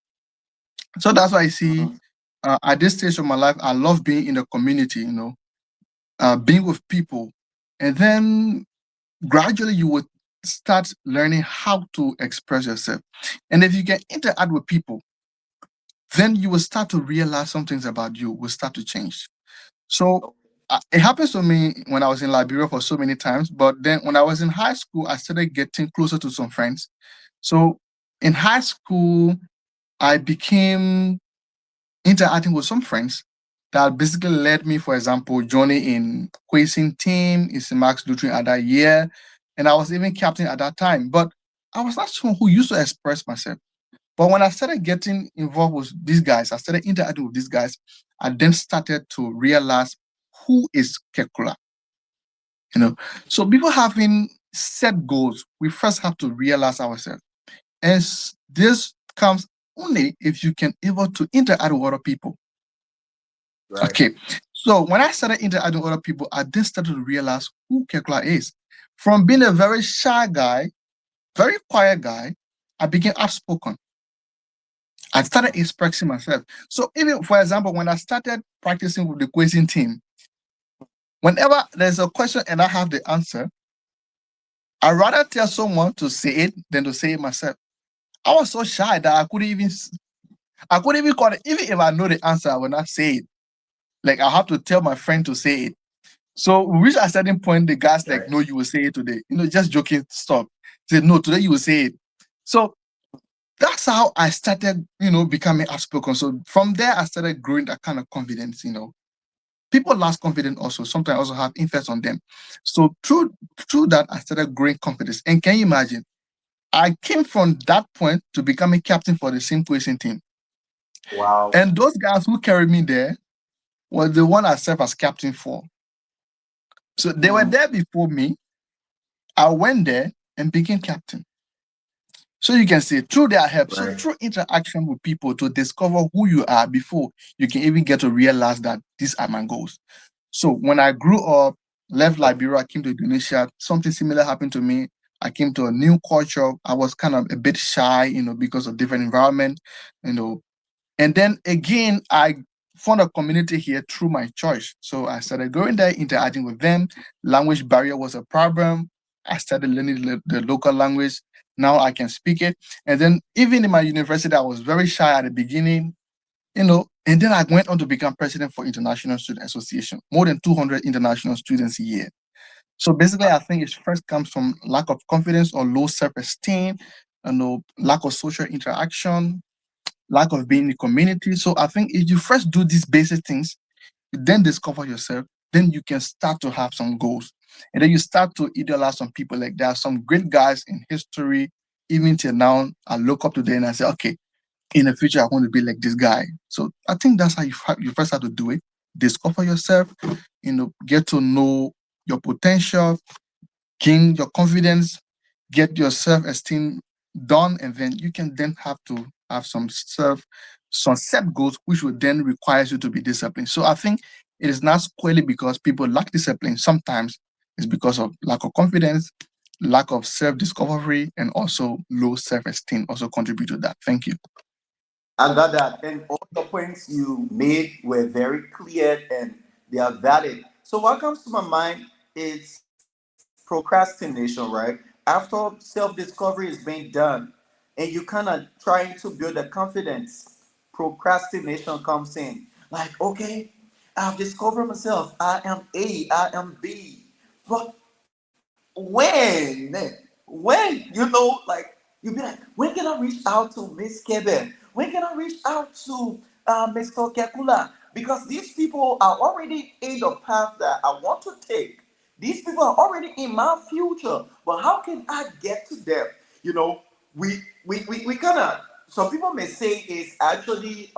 So that's why I see Mhm. at this stage of my life, I love being in the community, being with people. And then gradually you would start learning how to express yourself. And if you can interact with people, then you will start to realize some things about you will start to change. So it happens to me when I was in Liberia for so many times. But then when I was in high school, I started getting closer to some friends. So in high school, I became interacting with some friends that basically led me, for example, joining in Quasing team, is Max Lutheran at that year. And I was even captain at that time. But I was not someone who used to express myself. But when I started getting involved with these guys, I started interacting with these guys, I then started to realize who is Kekula. You know, so people having set goals, we first have to realize ourselves. And this comes only if you can able to interact with other people. Right. Okay. So when I started interacting with other people, I then started to realize who Kekla is. From being a very shy guy, very quiet guy, I became outspoken. I started expressing myself. So even for example, when I started practicing with the quizzing team, whenever there's a question and I have the answer, I rather tell someone to say it than to say it myself. I was so shy that I couldn't even call it. Even if I know the answer, I will not say it. Like I have to tell my friend to say it. So we reached a certain point, the guy's like, Right. no, you will say it today. Just joking, stop. He said, no, today you will say it. So that's how I started, becoming outspoken. So from there, I started growing that kind of confidence. People lost confidence also, sometimes also have influence on them. So through that, I started growing confidence. And can you imagine? I came from that point to becoming captain for the same question team. Wow. And those guys who carried me there were the one I served as captain for. So they were Mhm. there before me. I went there and became captain. So you can see through their help, so Right. through interaction with people to discover who you are before you can even get to realize that these are my goals. So when I grew up, left Liberia, I came to Indonesia, something similar happened to me. I came to a new culture. I was kind of a bit shy, because of different environment, you know. And then again, I found a community here through my church. So I started going there, interacting with them. Language barrier was a problem. I started learning the local language. Now I can speak it. And then even in my university, I was very shy at the beginning, and then I went on to become president for International Student Association, more than 200 international students a year. So basically, I think it first comes from lack of confidence or low self-esteem, lack of social interaction, lack of being in the community. So I think if you first do these basic things, you then discover yourself, then you can start to have some goals. And then you start to idolize some people. Like there are some great guys in history, even till now, I look up to them and I say, okay, in the future, I want to be like this guy. So I think that's how you first have to do it. Discover yourself, get to know your potential, gain your confidence, get your self-esteem done, and then you can then have to have some set goals, which will then require you to be disciplined. So I think it is not squarely because people lack discipline. Sometimes it's because of lack of confidence, lack of self-discovery, and also low self-esteem also contribute to that. Thank you. I got that. And all the points you made were very clear and they are valid. So what comes to my mind is procrastination, right? After self-discovery is being done and you kind of trying to build a confidence, procrastination comes in. Like, okay, I've discovered myself. I am A, I am B. But when like you be like, when can I reach out to Miss Kevin? When can I reach out to Mr. Kekula? Because these people are already in the path that I want to take. These people are already in my future, but how can I get to them? You know, we kind of, some people may say it's actually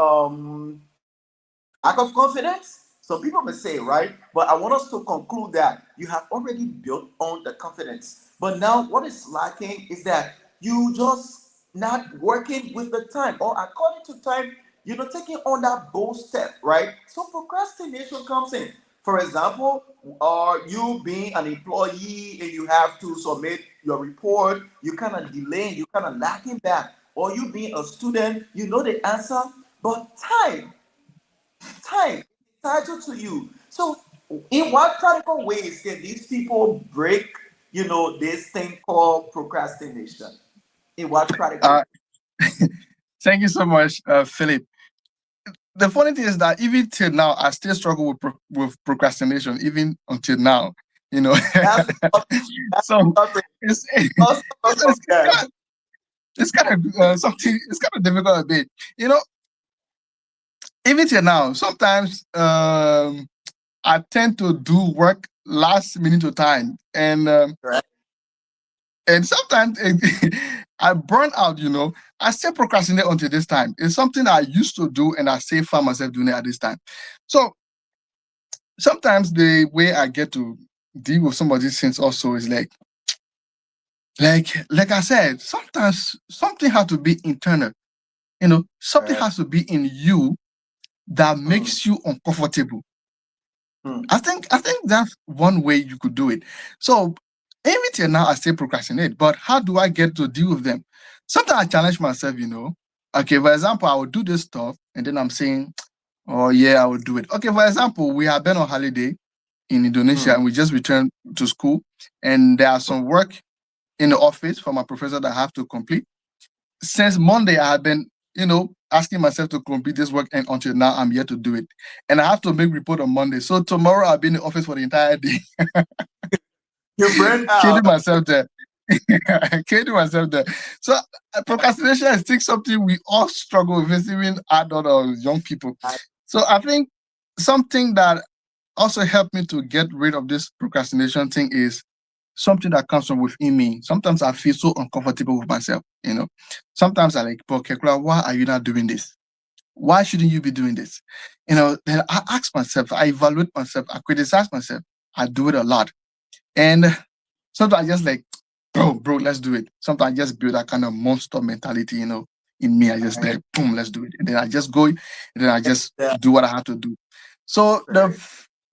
lack of confidence. Some people may say, right? But I want us to conclude that you have already built on the confidence. But now what is lacking is that you just not working with the time or according to time, you're not taking on that bold step, right? So procrastination comes in. For example, you being an employee and you have to submit your report, you kind of delaying, you kind of lacking that. Or you being a student, you know the answer, but time entitled to you. So, in what practical ways can these people break, this thing called procrastination? In what practical? Uh, Thank you so much, Philip. The funny thing is that even till now, I still struggle with procrastination, even until now. You know, That's that's so topic. it's Also, it's kind of, something. It's kind of difficult a bit. You know, even till now, sometimes I tend to do work last minute of time, right? and sometimes I burn out. I still procrastinate until this time. It's something I used to do, and I still find myself doing it at this time. So sometimes the way I get to deal with some of these things also is like I said, sometimes something has to be internal. Something Right. has to be in you that Hmm. makes you uncomfortable. Hmm. I think that's one way you could do it. So every till now I still procrastinate, but how do I get to deal with them? Sometimes I challenge myself. Okay, for example, I will do this stuff and then I'm saying, oh yeah, I will do it. Okay, for example, we have been on holiday in Indonesia Hmm. and we just returned to school and there are some work in the office for my professor that I have to complete. Since Monday, I have been, asking myself to complete this work, and until now, I'm yet to do it. And I have to make report on Monday. So tomorrow, I'll be in the office for the entire day, You burn kidding out. myself there. Kidding myself there. So procrastination is still something we all struggle with, even adult or young people. So I think something that also helped me to get rid of this procrastination thing is something that comes from within me. Sometimes I feel so uncomfortable with myself. Sometimes I like, but Kekula, why are you not doing this? Why shouldn't you be doing this? Then I ask myself, I evaluate myself, I criticize myself. I do it a lot. And sometimes I just like, bro, let's do it. Sometimes I just build that kind of monster mentality, in me. I just like, boom, let's do it. And then I just go, and then I just Yeah. do what I have to do. So the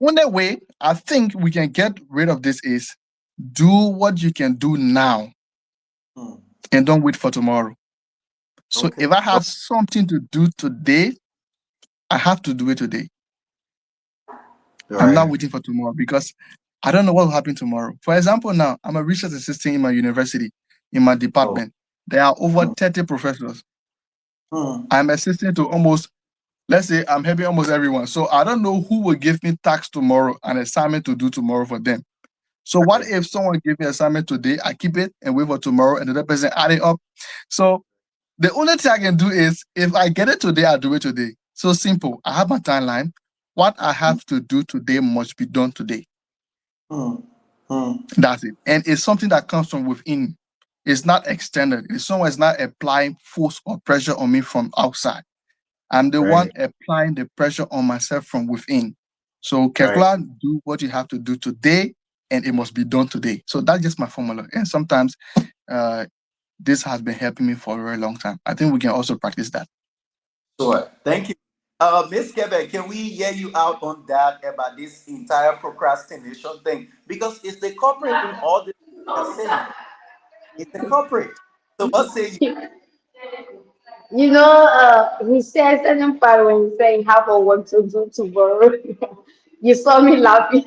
only way I think we can get rid of this is do what you can do now Hmm. and don't wait for tomorrow. So Okay. if I have something to do today, I have to do it today. All I'm not right. waiting for tomorrow because I don't know what will happen tomorrow. For example, now I'm a research assistant in my university, in my Oh. department. There are over Hmm. 30 professors. Hmm. I'm assisting to almost, let's say I'm helping almost everyone. So I don't know who will give me tasks tomorrow, an assignment to do tomorrow for them. So what Right. if someone give me assignment today, I keep it and wait for tomorrow, and the other person add it up. So the only thing I can do is if I get it today, I'll do it today. So simple. I have my timeline. What I have to do today must be done today. Hmm. Hmm. That's it. And it's something that comes from within. It's not extended. It's someone is not applying force or pressure on me from outside. I'm the one Right. applying the pressure on myself from within. So Right. Kekula, do what you have to do today, and it must be done today. So that's just my formula. And sometimes uh, this has been helping me for a very long time. I think we can also practice that. Sure. Thank you. Miss Quebec, can we hear you out on that about this entire procrastination thing? Because it's the corporate in all this you're saying. It's the corporate. So what say you? He says certain part when he's saying have a work to do tomorrow. You saw me laughing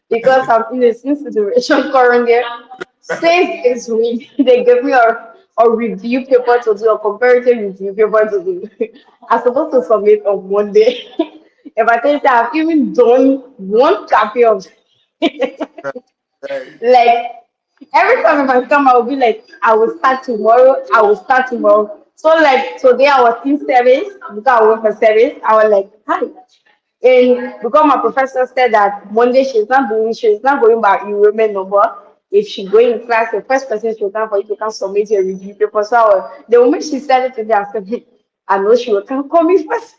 because I'm in a same situation currently. Since this week, they gave me a review paper to do, a comparative review paper to do. I'm supposed to submit on Monday. If I tell you that I've even done one copy of Right. like every time if I come, I will be like, I will start tomorrow. I will start tomorrow. So like today I was in service because I work for service. I was like, hi. And because my professor said that Monday she's not going back you remember number. If she go in class, the first person she'll come for you to come submit your review paper. So the moment she started today, I said, "Hey, I know she will come call me first."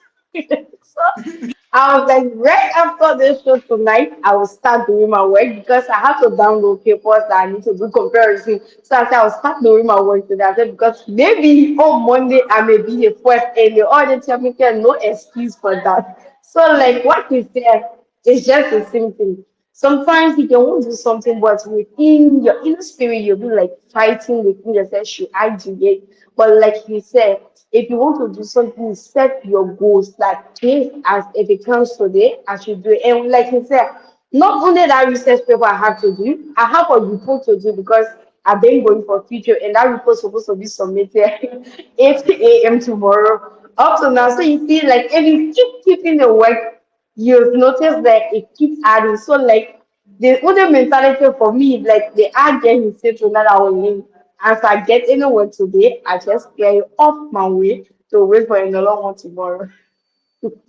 So I was like, right after this show tonight, I will start doing my work because I have to download papers that I need to do comparison. So I said, I'll start doing my work today. I said, because maybe on Monday I may be the first and the audience tell me there's no excuse for that. So, like what he said, it's just the same thing. Sometimes you can want to do something, but within your inner spirit, you'll be like fighting within yourself, should I do it? But like he said, if you want to do something, set your goals. Like please, as if it comes today, I should do it. And like he said, not only that research paper I have to do, I have a report to do because I've been going for future, and that report is supposed to be submitted 8 a.m. tomorrow. Up to now, so you see, like if you keep keeping the work, you've noticed that it keeps adding. So like the other mentality for me, like the add getting say to that I will leave. As I get anywhere today, I just clear it off my way to wait for another one tomorrow.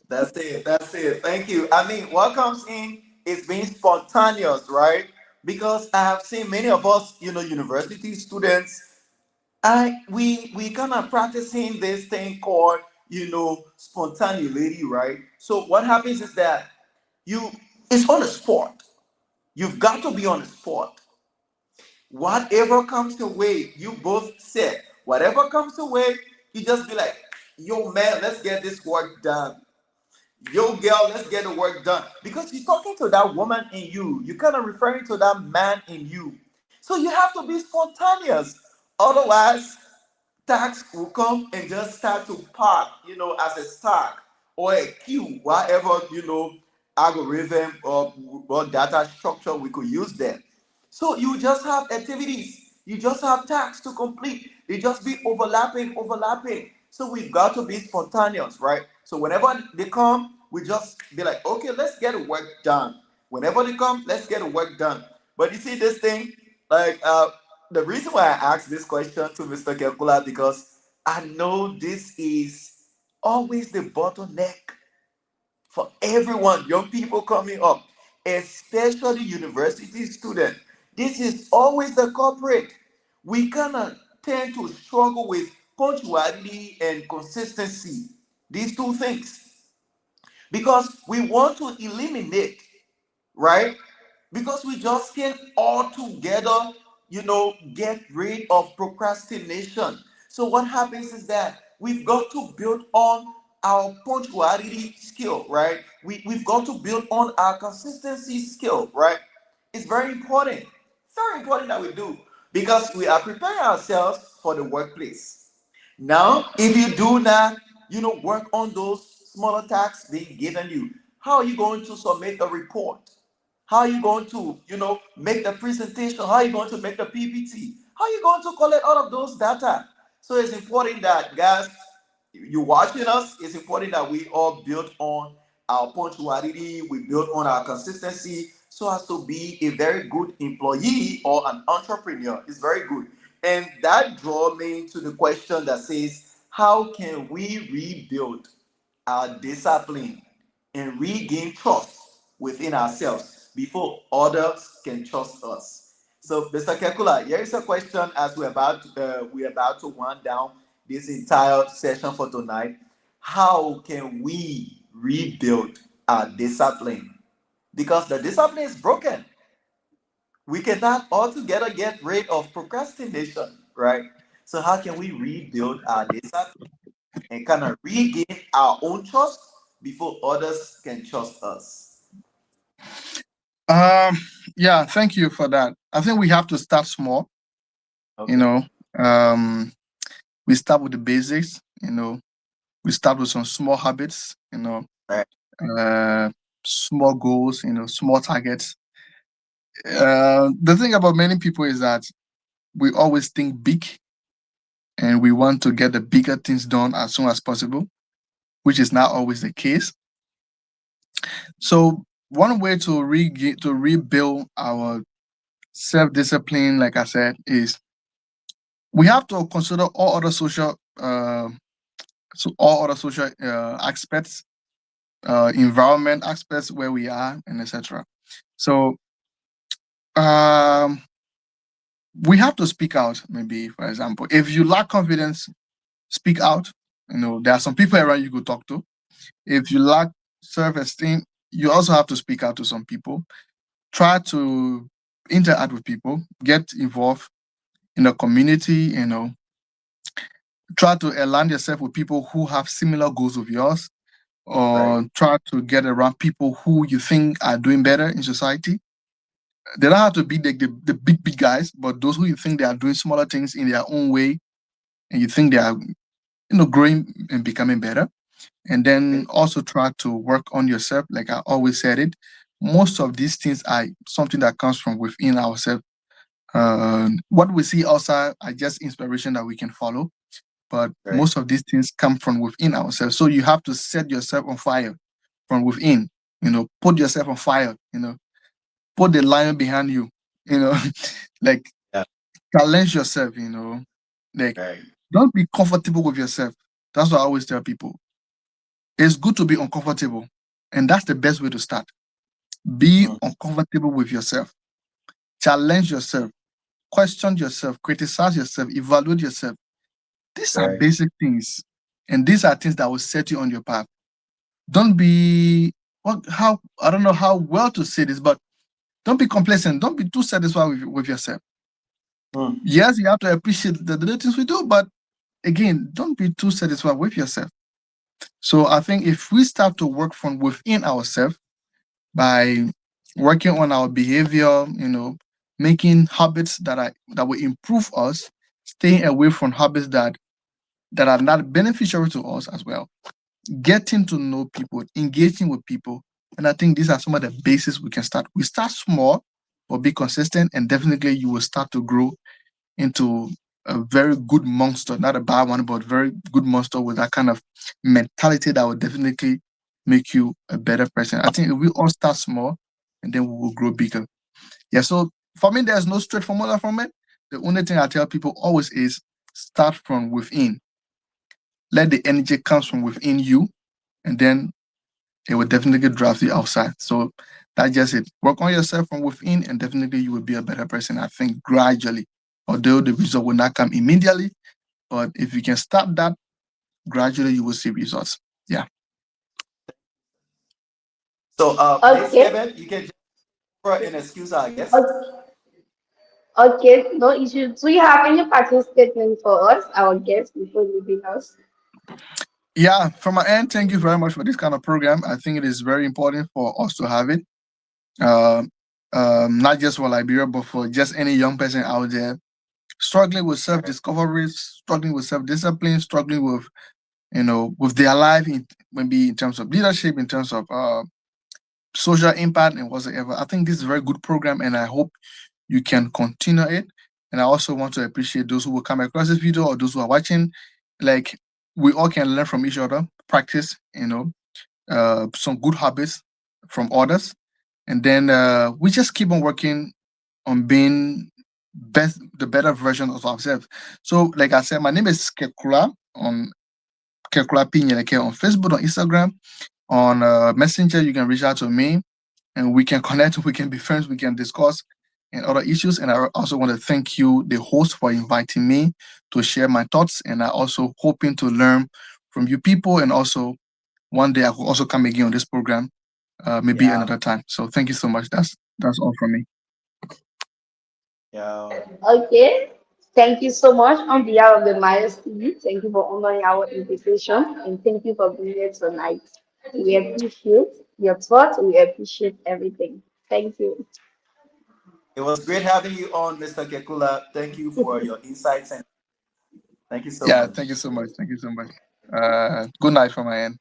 That's it. That's it. Thank you. I mean, what comes in is being spontaneous, right? Because I have seen many of us, university students, we kind of practicing this thing called, spontaneity, right? So what happens is that you it's on the spot. You've got to be on the spot. Whatever comes your way, you both said, whatever comes your way, you just be like, yo man, let's get this work done. Yo girl, let's get the work done. Because you're talking to that woman in you. You're kind of referring to that man in you. So you have to be spontaneous. Otherwise, tax will come and just start to park, as a stack or a queue, whatever, algorithm or data structure we could use there. So you just have activities, you just have tasks to complete. They just be overlapping, overlapping. So we've got to be spontaneous, right? So whenever they come, we just be like, okay, let's get the work done. Whenever they come, let's get the work done. But you see this thing, like the reason why I asked this question to Mr. Kekula because I know this is always the bottleneck for everyone, young people coming up, especially university students. This is always the culprit. We kind of tend to struggle with punctuality and consistency. These two things. Because we want to eliminate, right? Because we just can't all together, get rid of procrastination. So what happens is that we've got to build on our punctuality skill, right? We've got to build on our consistency skill, right? It's very important. Very important that we do because we are preparing ourselves for the workplace. Now, if you do not, work on those smaller tasks being given you, how are you going to submit a report? How are you going to, make the presentation? How are you going to make the PPT? How are you going to collect all of those data? So it's important that, guys, you watching us, it's important that we all build on our punctuality, we build on our consistency so as to be a very good employee or an entrepreneur. It's very good. And that draw me to the question that says, how can we rebuild our discipline and regain trust within ourselves before others can trust us? So, Mr. Kekula, here is a question as we're about to wind down this entire session for tonight. How can we rebuild our discipline? Because the discipline is broken. We cannot altogether get rid of procrastination, right? So how can we rebuild our discipline and kind of regain our own trust before others can trust us? Um, yeah, thank you for that. I think we have to start small, you Okay. know. Um, we start with the basics, we start with some small habits, Right. uh, small goals, small targets. The thing about many people is that we always think big and we want to get the bigger things done as soon as possible, which is not always the case. So one way to rebuild our self-discipline, like I said, is we have to consider all other social aspects, environment aspects where we are, and etc. So um, we have to speak out. Maybe, for example, if you lack confidence, speak out. There are some people around you could talk to. If you lack self-esteem, you also have to speak out to some people. Try to interact with people, get involved in a community, try to align yourself with people who have similar goals with yours, Right. or try to get around people who you think are doing better in society. They don't have to be the big, big guys, but those who you think they are doing smaller things in their own way and you think they are, growing and becoming better. And then Okay. also try to work on yourself. Like I always said it, most of these things are something that comes from within ourselves. What we see outside are just inspiration that we can follow, but Right. most of these things come from within ourselves. So you have to set yourself on fire from within. Put yourself on fire. Put the lion behind you. You know, like Yeah. challenge yourself. Like Right. don't be comfortable with yourself. That's what I always tell people. It's good to be uncomfortable, and that's the best way to start. Be Mm. uncomfortable with yourself. Challenge yourself. Question yourself. Criticize yourself. Evaluate yourself. These are Right. basic things, and these are things that will set you on your path. Don't be what how I don't know how well to say this, but don't be complacent. Don't be too satisfied with yourself. Mm. Yes, you have to appreciate the little things we do, but again, don't be too satisfied with yourself. So I think if we start to work from within ourselves by working on our behavior, making habits that will improve us, staying away from habits that are not beneficial to us as well, getting to know people, engaging with people. And I think these are some of the bases we can start. We start small, but be consistent, and definitely you will start to grow into a very good monster, not a bad one, but very good monster with that kind of mentality that will definitely make you a better person. I think if we all start small and then we will grow bigger. Yeah, so for me, there's no straight formula from it. The only thing I tell people always is start from within. Let the energy comes from within you, and then it will definitely drive you outside. So that's just it. Work on yourself from within, and definitely you will be a better person. I think gradually, although the result will not come immediately, but if you can start that gradually, you will see results. Yeah. So, Miss Okay. Kevin, you can just for an excuse our guest. Okay. Okay. No issue. Do you have any parting statement for us, our guests, before leaving us? Yeah, from my end, thank you very much for this kind of program. I think it is very important for us to have it. Um, not just for Liberia, but for just any young person out there struggling with Right. self-discovery, struggling with self-discipline, struggling with their life, maybe in terms of leadership, in terms of social impact and whatsoever. I think this is a very good program, and I hope you can continue it. And I also want to appreciate those who will come across this video or those who are watching. Like, we all can learn from each other, practice, some good habits from others, and then we just keep on working on being the better version of ourselves. So, like I said, my name is Kekula on Kekula Pinyeleke on Facebook, on Instagram, on Messenger. You can reach out to me, and we can connect. We can be friends. We can discuss and other issues. And I also want to thank you, the host, for inviting me to share my thoughts. And I also hoping to learn from you people, and also one day I will also come again on this program, maybe Yeah, another time. So thank you so much. That's all from me. yeah. Okay. Thank you so much on behalf of the Myers TV. Thank you for honoring our invitation and thank you for being here tonight. We appreciate your thoughts. We appreciate everything. Thank you. It was great having you on, Mr. Kekula. Thank you for your insights and thank you so Yeah, much. thank you so much. Thank you so much. Good night from my end.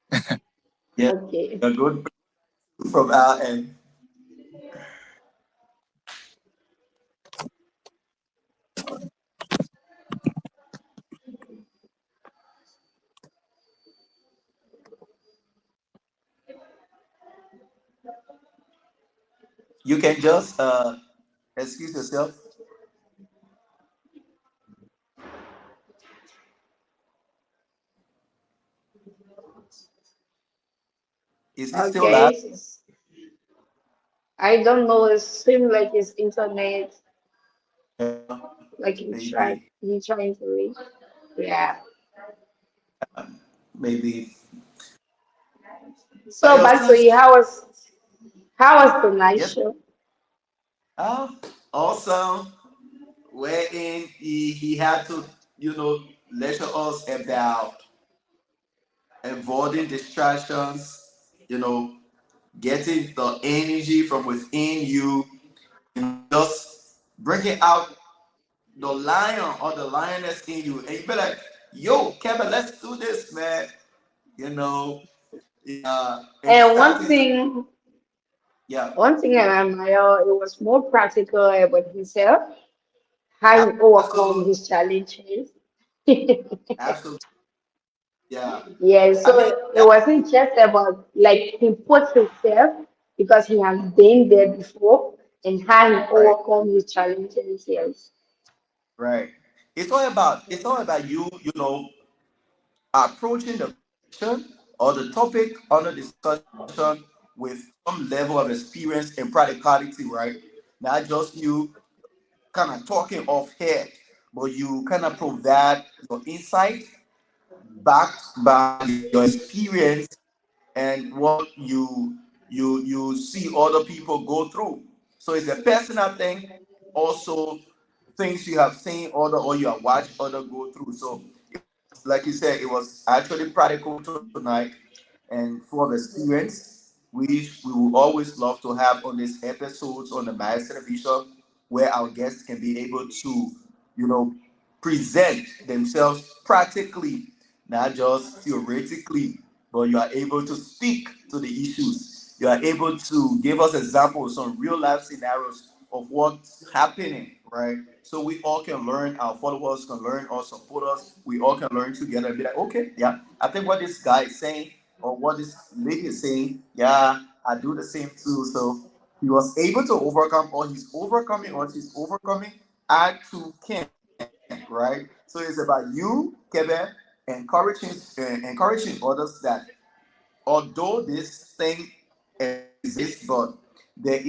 Yeah, Okay. a good from our end. You can just excuse yourself. Is it still live? Okay. I don't know. It seems like his internet, like Maybe, he trying to reach. Yeah. maybe. But So your back to team, you. How was the night yes, show? oh, awesome. Wherein he had to, lecture us about avoiding distractions, you know, getting the energy from within you, just bringing out the lion or the lioness in you. And you be like, yo, Kevin, let's do this, man. You know, and And start his, yeah, one thing I admire, it was more practical about himself, how he overcome absolutely, his challenges. absolutely, yeah. Yeah, I so mean, it wasn't just about like he put himself because he has been there before and how he right, overcome his challenges. Yes. right. It's all about you, approaching the question or the topic under discussion with some level of experience and practicality, right? Not just you kind of talking off head, but you kind of provide your insight backed by your experience and what you see other people go through. So it's a personal thing, also things you have seen other or you have watched other go through. So it was, like you said, it was actually practical tonight and full of experience, which we will always love to have on these episodes on the Mass Television, where our guests can be able to, you know, present themselves practically, not just theoretically, but you are able to speak to the issues. You are able to give us examples, some real life scenarios of what's happening, right? So we all can learn, our followers can learn, our supporters, we all can learn together and be like, okay, yeah, I think what this guy is saying or what this lady is saying, yeah, I do the same too. So he was able to overcome, or he's overcoming, I too can, right? So it's about you, Kevin, encouraging others that although this thing exists, but there is